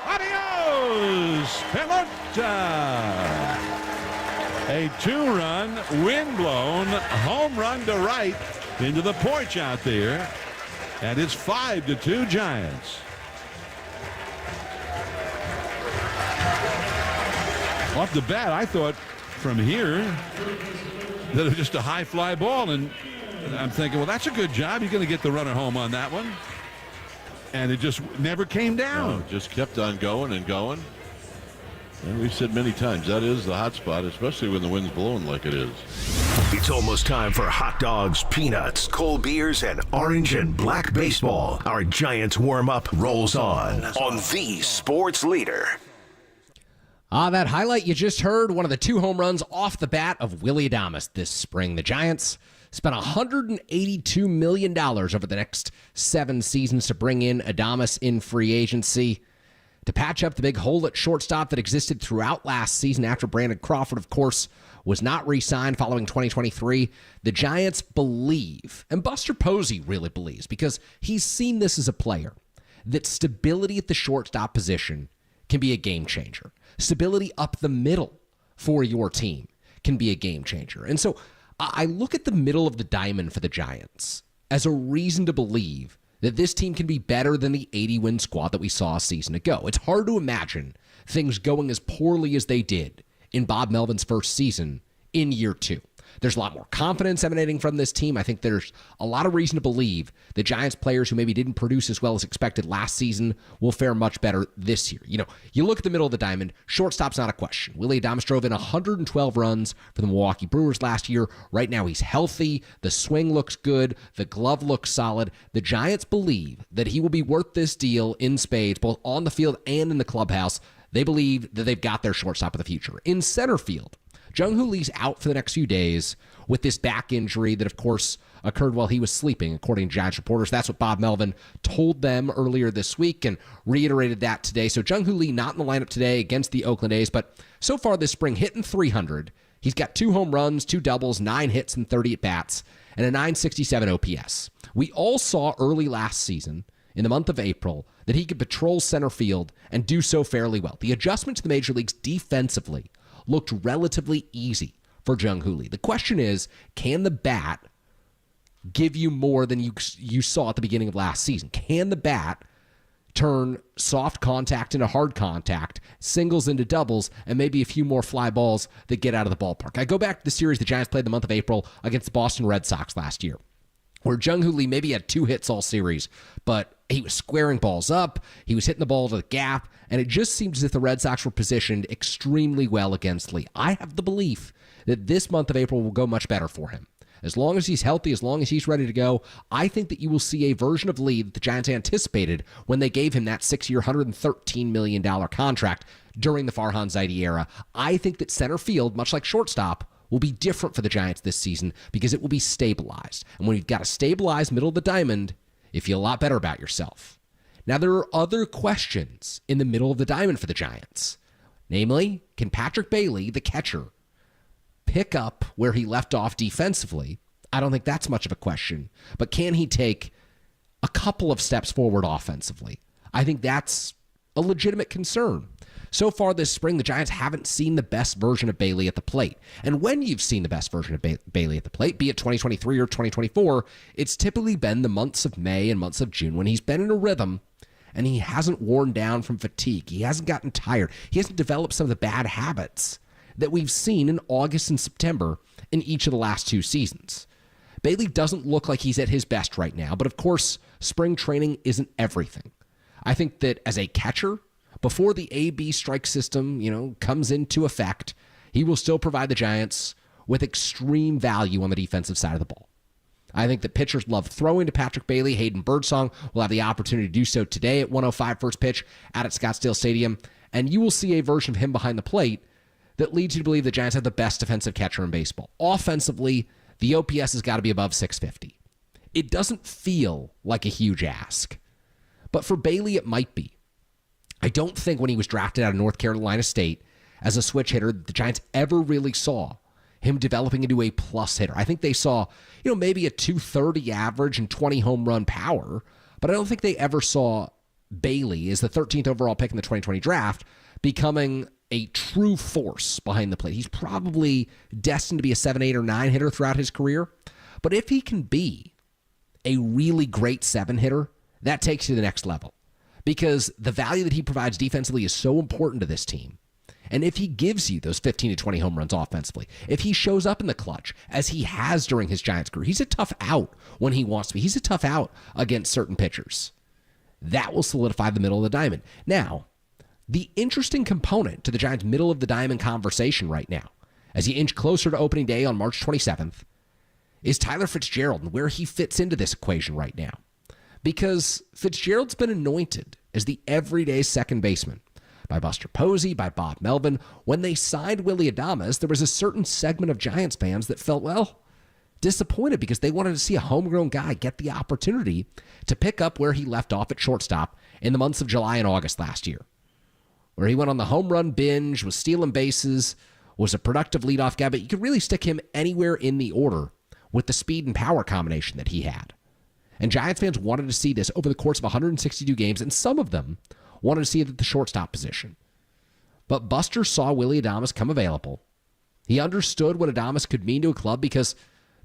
Adios, pelota. A 2-run, wind-blown home run to right into the porch out there, and it's 5-2 Giants. Off the bat, I thought from here that it was just a high fly ball, and I'm thinking, well, that's a good job. You're going to get the runner home on that one. And it just never came down. No, just kept on going and going. And we've said many times, that is the hot spot, especially when the wind's blowing like it is. It's almost time for hot dogs, peanuts, cold beers, and orange and black baseball. Our Giants warm-up rolls on the sports leader. That highlight you just heard, one of the 2 home runs off the bat of Willy Adames this spring. The Giants spent $182 million over the next 7 seasons to bring in Adames in free agency to patch up the big hole at shortstop that existed throughout last season after Brandon Crawford, of course, was not re-signed following 2023. The Giants believe, and Buster Posey really believes, because he's seen this as a player, that stability at the shortstop position can be a game changer. Stability up the middle for your team can be a game changer. And so I look at the middle of the diamond for the Giants as a reason to believe that this team can be better than the 80-win squad that we saw a season ago. It's hard to imagine things going as poorly as they did in Bob Melvin's first season in year 2. There's a lot more confidence emanating from this team. I think there's a lot of reason to believe the Giants players who maybe didn't produce as well as expected last season will fare much better this year. You know, you look at the middle of the diamond, shortstop's not a question. Willy Adames drove in 112 runs for the Milwaukee Brewers last year. Right now he's healthy. The swing looks good. The glove looks solid. The Giants believe that he will be worth this deal in spades, both on the field and in the clubhouse. They believe that they've got their shortstop of the future. In center field, Jung-Hoo Lee's out for the next few days with this back injury that, of course, occurred while he was sleeping, according to Giants reporters. That's what Bob Melvin told them earlier this week and reiterated that today. So Jung-Hoo Lee not in the lineup today against the Oakland A's, but so far this spring hitting .300. He's got 2 home runs, 2 doubles, 9 hits, and 30 at-bats, and a .967 OPS. We all saw early last season, in the month of April, that he could patrol center field and do so fairly well. The adjustment to the major leagues defensively looked relatively easy for Jung-Hoo Lee. The question is, can the bat give you more than you saw at the beginning of last season? Can the bat turn soft contact into hard contact, singles into doubles, and maybe a few more fly balls that get out of the ballpark? I go back to the series the Giants played the month of April against the Boston Red Sox last year, where Jung-Hoo Lee maybe had 2 hits all series, but he was squaring balls up, he was hitting the ball to the gap, and it just seems as if the Red Sox were positioned extremely well against Lee. I have the belief that this month of April will go much better for him. As long as he's healthy, as long as he's ready to go, I think that you will see a version of Lee that the Giants anticipated when they gave him that 6-year, $113 million contract during the Farhan Zaidi era. I think that center field, much like shortstop, will be different for the Giants this season because it will be stabilized. And when you've got a stabilized middle of the diamond, you feel a lot better about yourself. Now, there are other questions in the middle of the diamond for the Giants. Namely, can Patrick Bailey, the catcher, pick up where he left off defensively? I don't think that's much of a question. But can he take a couple of steps forward offensively? I think that's a legitimate concern. So far this spring, the Giants haven't seen the best version of Bailey at the plate. And when you've seen the best version of Bailey at the plate, be it 2023 or 2024, it's typically been the months of May and months of June when he's been in a rhythm and he hasn't worn down from fatigue. He hasn't gotten tired. He hasn't developed some of the bad habits that we've seen in August and September in each of the last 2 seasons. Bailey doesn't look like he's at his best right now, but of course, spring training isn't everything. I think that as a catcher, before the A-B strike system, comes into effect, he will still provide the Giants with extreme value on the defensive side of the ball. I think that pitchers love throwing to Patrick Bailey. Hayden Birdsong will have the opportunity to do so today at 1:05 first pitch out at Scottsdale Stadium, and you will see a version of him behind the plate that leads you to believe the Giants have the best defensive catcher in baseball. Offensively, the OPS has got to be above 650. It doesn't feel like a huge ask, but for Bailey, it might be. I don't think when he was drafted out of North Carolina State as a switch hitter, the Giants ever really saw him developing into a plus hitter. I think they saw, maybe a 230 average and 20 home run power, but I don't think they ever saw Bailey as the 13th overall pick in the 2020 draft becoming a true force behind the plate. He's probably destined to be a 7, 8, or 9 hitter throughout his career. But if he can be a really great 7 hitter, that takes you to the next level. Because the value that he provides defensively is so important to this team. And if he gives you those 15 to 20 home runs offensively, if he shows up in the clutch, as he has during his Giants career, he's a tough out when he wants to be. He's a tough out against certain pitchers. That will solidify the middle of the diamond. Now, the interesting component to the Giants' middle of the diamond conversation right now, as you inch closer to opening day on March 27th, is Tyler Fitzgerald and where he fits into this equation right now. Because Fitzgerald's been anointed as the everyday second baseman by Buster Posey, by Bob Melvin. When they signed Willy Adames, there was a certain segment of Giants fans that felt, disappointed because they wanted to see a homegrown guy get the opportunity to pick up where he left off at shortstop in the months of July and August last year, where he went on the home run binge, was stealing bases, was a productive leadoff guy, but you could really stick him anywhere in the order with the speed and power combination that he had. And Giants fans wanted to see this over the course of 162 games, and some of them wanted to see it at the shortstop position. But Buster saw Willy Adames come available. He understood what Adames could mean to a club because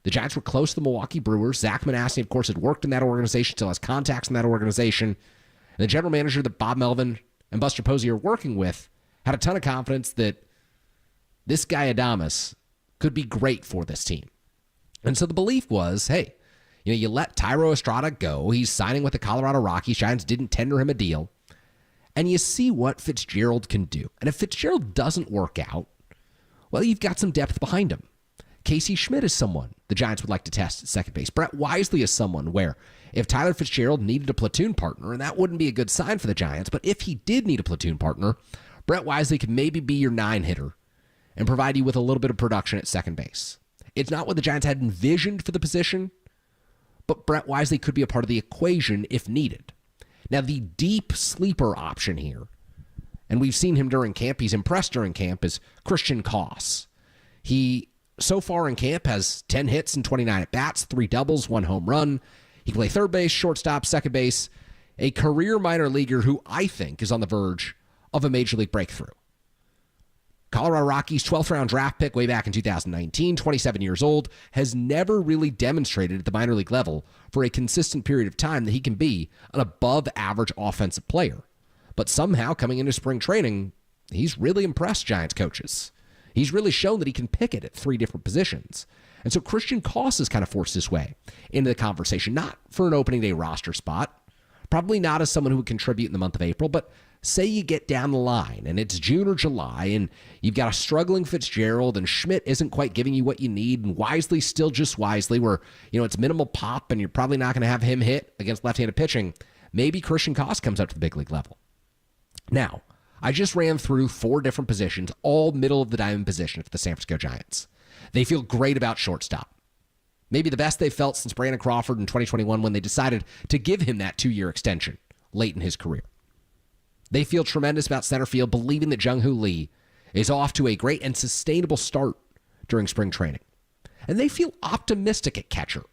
the Giants were close to the Milwaukee Brewers. Zach Manasseh, of course, had worked in that organization, still has contacts in that organization. And the general manager that Bob Melvin and Buster Posey are working with had a ton of confidence that this guy Adames could be great for this team. And so the belief was, hey, you let Tyro Estrada go. He's signing with the Colorado Rockies. Giants didn't tender him a deal. And you see what Fitzgerald can do. And if Fitzgerald doesn't work out, well, you've got some depth behind him. Casey Schmidt is someone the Giants would like to test at second base. Brett Wisely is someone where if Tyler Fitzgerald needed a platoon partner, and that wouldn't be a good sign for the Giants, but if he did need a platoon partner, Brett Wisely could maybe be your 9 hitter and provide you with a little bit of production at second base. It's not what the Giants had envisioned for the position, but Brett Wisely could be a part of the equation if needed. Now, the deep sleeper option here, and we've seen him during camp, he's impressed during camp, is Christian Koss. He, so far in camp, has 10 hits and 29 at-bats, 3 doubles, 1 home run. He can play third base, shortstop, second base, a career minor leaguer who I think is on the verge of a major league breakthrough. Colorado Rockies 12th round draft pick way back in 2019, 27 years old, has never really demonstrated at the minor league level for a consistent period of time that he can be an above average offensive player. But somehow coming into spring training, he's really impressed Giants coaches. He's really shown that he can pick it at 3 different positions. And so Christian Koss has kind of forced his way into the conversation, not for an opening day roster spot, probably not as someone who would contribute in the month of April, but say you get down the line and it's June or July and you've got a struggling Fitzgerald and Schmidt isn't quite giving you what you need and Wisely still just Wisely where, it's minimal pop and you're probably not going to have him hit against left-handed pitching. Maybe Christian Koss comes up to the big league level. Now, I just ran through 4 different positions, all middle of the diamond positions for the San Francisco Giants. They feel great about shortstop. Maybe the best they've felt since Brandon Crawford in 2021 when they decided to give him that 2-year extension late in his career. They feel tremendous about center field, believing that Jung-Hoo Lee is off to a great and sustainable start during spring training. And they feel optimistic at catcher,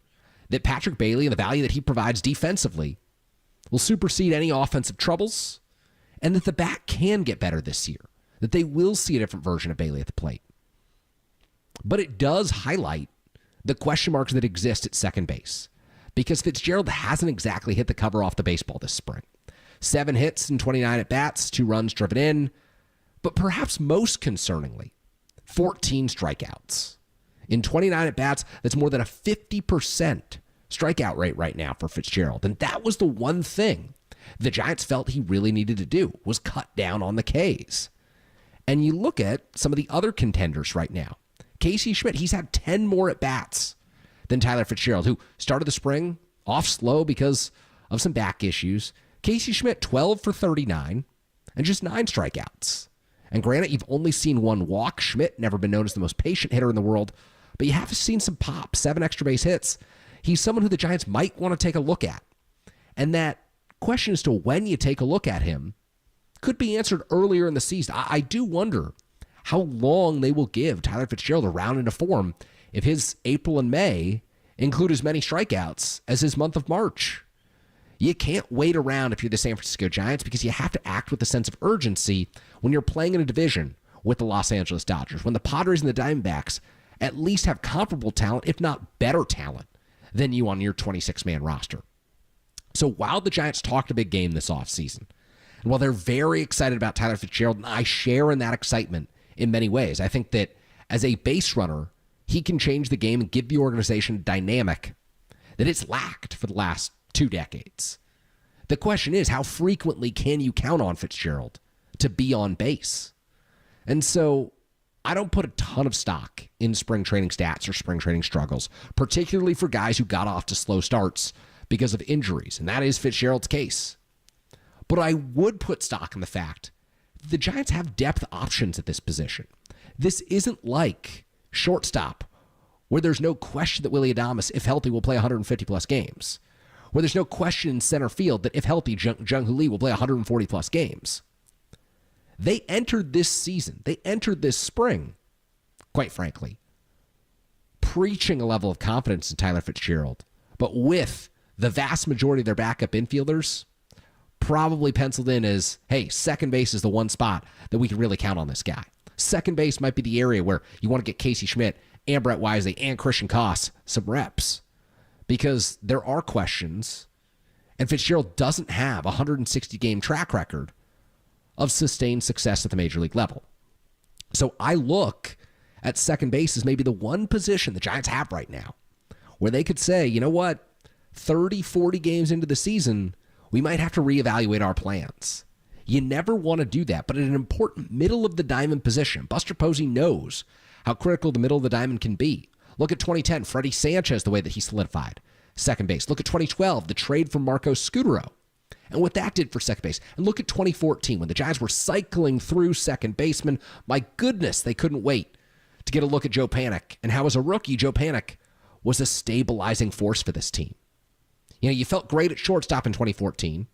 that Patrick Bailey and the value that he provides defensively will supersede any offensive troubles, and that the bat can get better this year, that they will see a different version of Bailey at the plate. But it does highlight the question marks that exist at second base, because Fitzgerald hasn't exactly hit the cover off the baseball this spring. 7 hits and 29 at-bats, 2 runs driven in, but perhaps most concerningly, 14 strikeouts. In 29 at-bats, that's more than a 50% strikeout rate right now for Fitzgerald, and that was the one thing the Giants felt he really needed to do, was cut down on the Ks. And you look at some of the other contenders right now. Casey Schmidt, he's had 10 more at-bats than Tyler Fitzgerald, who started the spring off slow because of some back issues. Casey Schmidt, 12 for 39 and just 9 strikeouts. And granted, you've only seen 1 walk. Schmidt never been known as the most patient hitter in the world, but you have seen some pop, 7 extra base hits. He's someone who the Giants might want to take a look at. And that question as to when you take a look at him could be answered earlier in the season. I do wonder how long they will give Tyler Fitzgerald a round into form if his April and May include as many strikeouts as his month of March. You can't wait around if you're the San Francisco Giants because you have to act with a sense of urgency when you're playing in a division with the Los Angeles Dodgers, when the Padres and the Diamondbacks at least have comparable talent, if not better talent, than you on your 26-man roster. So while the Giants talked a big game this offseason, and while they're very excited about Tyler Fitzgerald, and I share in that excitement in many ways, I think that as a base runner, he can change the game and give the organization a dynamic that it's lacked for the last 2 decades. The question is, how frequently can you count on Fitzgerald to be on base? And so I don't put a ton of stock in spring training stats or spring training struggles, particularly for guys who got off to slow starts because of injuries, and that is Fitzgerald's case. But I would put stock in the fact that the Giants have depth options at this position. This isn't like shortstop, where there's no question that Willy Adames, if healthy, will play 150-plus games, where there's no question in center field that if healthy, Jung-Hoo Lee will play 140-plus games. They entered this season, they entered this spring, quite frankly, preaching a level of confidence in Tyler Fitzgerald, but with the vast majority of their backup infielders probably penciled in as, hey, second base is the one spot that we can really count on this guy. Second base might be the area where you want to get Casey Schmidt and Brett Wisely and Christian Koss some reps, because there are questions, and Fitzgerald doesn't have a 160-game track record of sustained success at the major league level. So I look at second base as maybe the one position the Giants have right now where they could say, you know what, 30, 40 games into the season, we might have to reevaluate our plans. You never want to do that, but at an important middle of the diamond position, Buster Posey knows how critical the middle of the diamond can be. Look at 2010, Freddie Sanchez, the way that he solidified second base. Look at 2012, the trade for Marco Scutaro, and what that did for second base. And look at 2014, when the Giants were cycling through second baseman. My goodness, they couldn't wait to get a look at Joe Panik, and how as a rookie, Joe Panik was a stabilizing force for this team. You know, you felt great at shortstop in 2014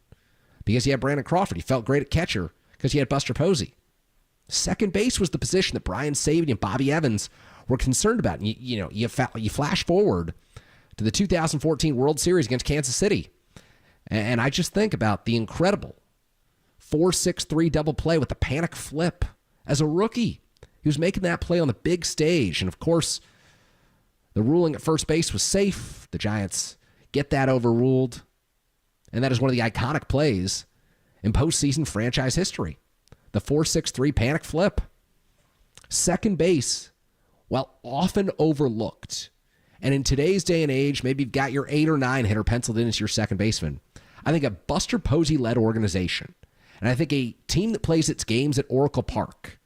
because you had Brandon Crawford. You felt great at catcher because you had Buster Posey. Second base was the position that Brian Sabean and Bobby Evans were concerned about. And you flash forward to the 2014 World Series against Kansas City, and I just think about the incredible 4-6-3 double play with the Panik flip as a rookie. He was making that play on the big stage, and of course, the ruling at first base was safe. The Giants get that overruled, and that is one of the iconic plays in postseason franchise history. The 4-6-3 Panik flip. Second base, while often overlooked, and in today's day and age, maybe you've got your 8 or 9 hitter penciled in as your second baseman. I think a Buster Posey-led organization, and I think a team that plays its games at Oracle Park,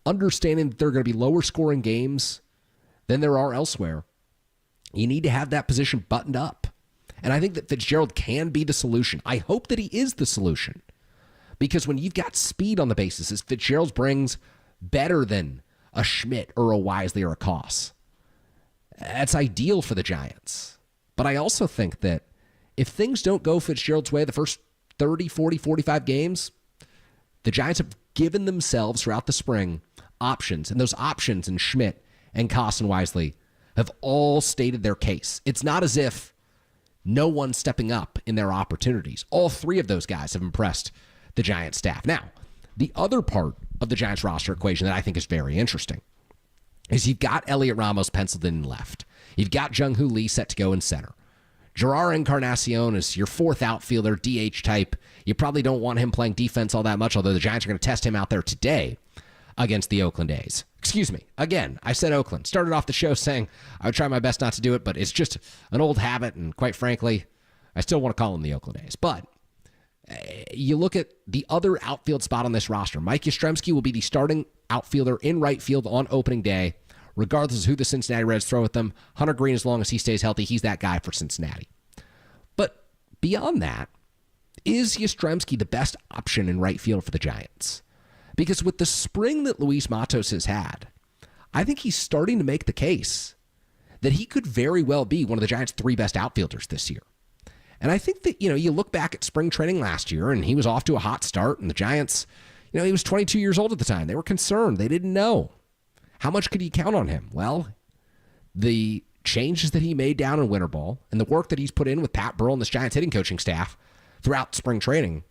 understanding that there are going to be lower scoring games than there are elsewhere, you need to have that position buttoned up. And I think that Fitzgerald can be the solution. I hope that he is the solution. Because when you've got speed on the bases, as Fitzgerald brings better than a Schmidt or a Wisely or a Koss, that's ideal for the Giants. But I also think that if things don't go Fitzgerald's way the first 30, 40, 45 games, the Giants have given themselves throughout the spring options. And those options in Schmidt and Koss and Wisely have all stated their case. It's not as if no one's stepping up in their opportunities. All 3 of those guys have impressed the Giants staff. Now, the other part of the Giants roster equation that I think is very interesting is you've got Elliot Ramos penciled in left. You've got Jung-Hoo Lee set to go in center. Gerard Encarnacion is your 4th outfielder, DH type. You probably don't want him playing defense all that much, although the Giants are going to test him out there today against the Oakland A's. Excuse me. Again, I said Oakland. Started off the show saying I would try my best not to do it, but it's just an old habit, and quite frankly, I still want to call them the Oakland A's. But you look at the other outfield spot on this roster. Mike Yastrzemski will be the starting outfielder in right field on opening day, regardless of who the Cincinnati Reds throw at them. Hunter Green, as long as he stays healthy, he's that guy for Cincinnati. But beyond that, is Yastrzemski the best option in right field for the Giants? Because with the spring that Luis Matos has had, I think he's starting to make the case that he could very well be one of the Giants' 3 best outfielders this year. And I think that, you look back at spring training last year, and he was off to a hot start, and the Giants, He was 22 years old at the time. They were concerned. They didn't know. How much could you count on him? Well, the changes that he made down in winter ball and the work that he's put in with Pat Burrell and this Giants hitting coaching staff throughout spring training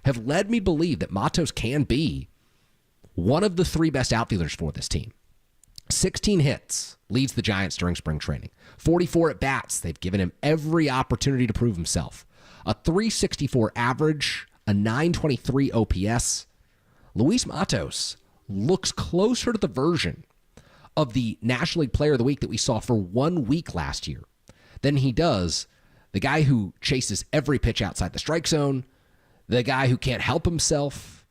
have led me to believe that Matos can be one of the 3 best outfielders for this team. 16 hits leads the Giants during spring training. 44 at bats. They've given him every opportunity to prove himself. A 364 average, a 923 OPS. Luis Matos looks closer to the version of the National League Player of the Week that we saw for 1 week last year than he does the guy who chases every pitch outside the strike zone, the guy who can't help himself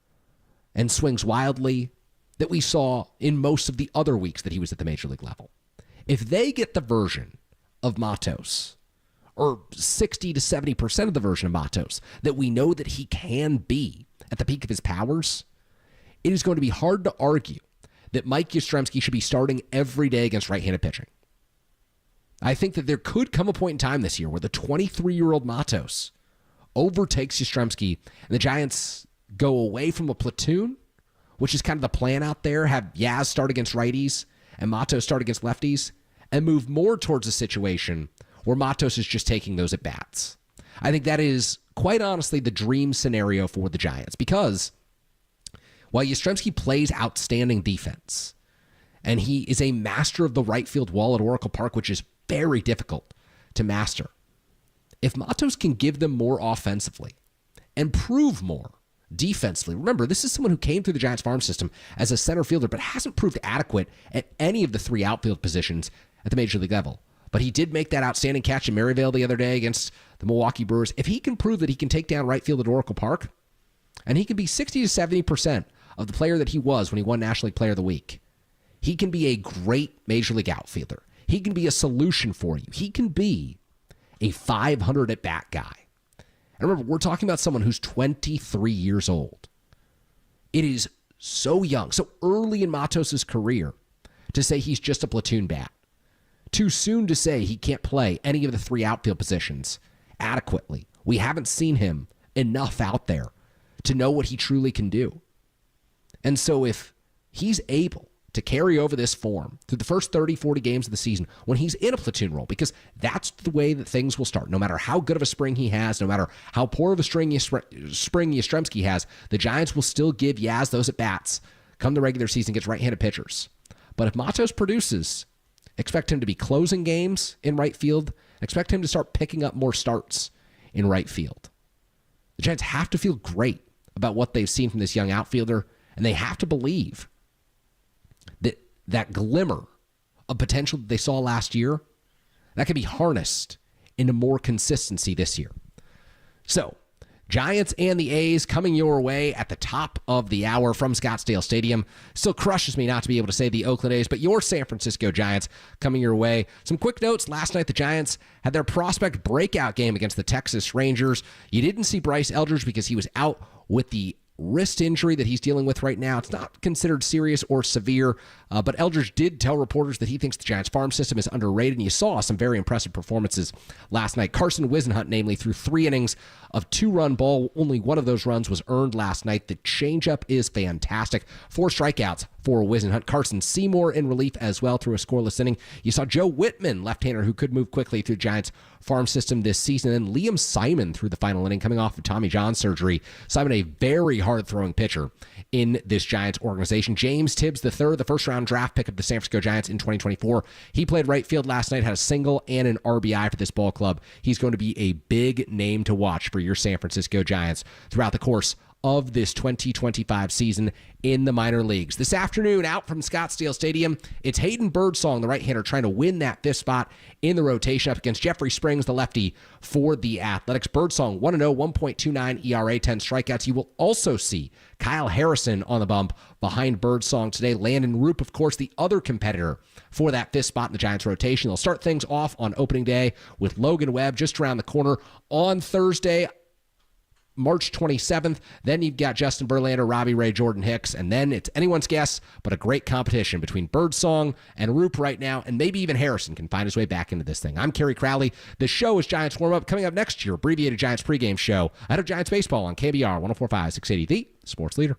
and swings wildly that we saw in most of the other weeks that he was at the major league level. If they get the version of Matos, or 60 to 70% of the version of Matos that we know that he can be at the peak of his powers, it is going to be hard to argue that Mike Yastrzemski should be starting every day against right-handed pitching. I think that there could come a point in time this year where the 23-year-old Matos overtakes Yastrzemski and the Giants go away from a platoon, which is kind of the plan out there, have Yaz start against righties and Matos start against lefties, and move more towards a situation where Matos is just taking those at-bats. I think that is, quite honestly, the dream scenario for the Giants, because while Yastrzemski plays outstanding defense, and he is a master of the right field wall at Oracle Park, which is very difficult to master, if Matos can give them more offensively and prove more defensively. Remember, this is someone who came through the Giants farm system as a center fielder, but hasn't proved adequate at any of the 3 outfield positions at the major league level. But he did make that outstanding catch in Maryvale the other day against the Milwaukee Brewers. If he can prove that he can take down right field at Oracle Park, and he can be 60 to 70% of the player that he was when he won National League Player of the Week, he can be a great major league outfielder. He can be a solution for you. He can be a 500 at-bat guy. And remember, we're talking about someone who's 23 years old. It is so young, so early in Matos' career to say he's just a platoon bat. Too soon to say he can't play any of the 3 outfield positions adequately. We haven't seen him enough out there to know what he truly can do. And so if he's able to carry over this form through the first 30, 40 games of the season when he's in a platoon role, because that's the way that things will start. No matter how good of a spring he has, no matter how poor of a spring Yastrzemski has, the Giants will still give Yaz those at-bats come the regular season against right-handed pitchers. But if Matos produces, expect him to be closing games in right field, expect him to start picking up more starts in right field. The Giants have to feel great about what they've seen from this young outfielder, and they have to believe that that glimmer of potential that they saw last year, that can be harnessed into more consistency this year. So, Giants and the A's coming your way at the top of the hour from Scottsdale Stadium. Still crushes me not to be able to say the Oakland A's, but your San Francisco Giants coming your way. Some quick notes. Last night, the Giants had their prospect breakout game against the Texas Rangers. You didn't see Bryce Eldridge because he was out with the wrist injury that he's dealing with right now. It's not considered serious or severe, but Eldridge did tell reporters that he thinks the Giants farm system is underrated, and you saw some very impressive performances last night. Carson Wisenhunt, namely, threw 3 innings of 2-run ball. Only one of those runs was earned last night. The changeup is fantastic. 4 strikeouts for Wisenhunt. Carson Seymour in relief as well through a scoreless inning. You saw Joe Whitman, left-hander, who could move quickly through Giants farm system this season. And Liam Simon through the final inning, coming off of Tommy John surgery. Simon, a very hard-throwing pitcher in this Giants organization. James Tibbs III, the first-round draft pick of the San Francisco Giants in 2024. He played right field last night, had a single and an RBI for this ball club. He's going to be a big name to watch for your San Francisco Giants throughout the course of this 2025 season in the minor leagues. This afternoon, out from Scottsdale Stadium, it's Hayden Birdsong, the right-hander, trying to win that 5th spot in the rotation up against Jeffrey Springs, the lefty, for the Athletics. Birdsong, 1-0, 1.29 ERA, 10 strikeouts. You will also see Kyle Harrison on the bump behind Birdsong today. Landon Roop, of course, the other competitor for that 5th spot in the Giants rotation. They'll start things off on opening day with Logan Webb just around the corner on Thursday, March 27th. Then you've got Justin Verlander, Robbie Ray, Jordan Hicks, and then it's anyone's guess, but a great competition between Birdsong and Roop right now, and maybe even Harrison can find his way back into this thing. I'm Kerry Crowley. The show is Giants Warm-Up. Coming up next year, abbreviated Giants pregame show. I have Giants baseball on KNBR 104.5 680, the sports leader.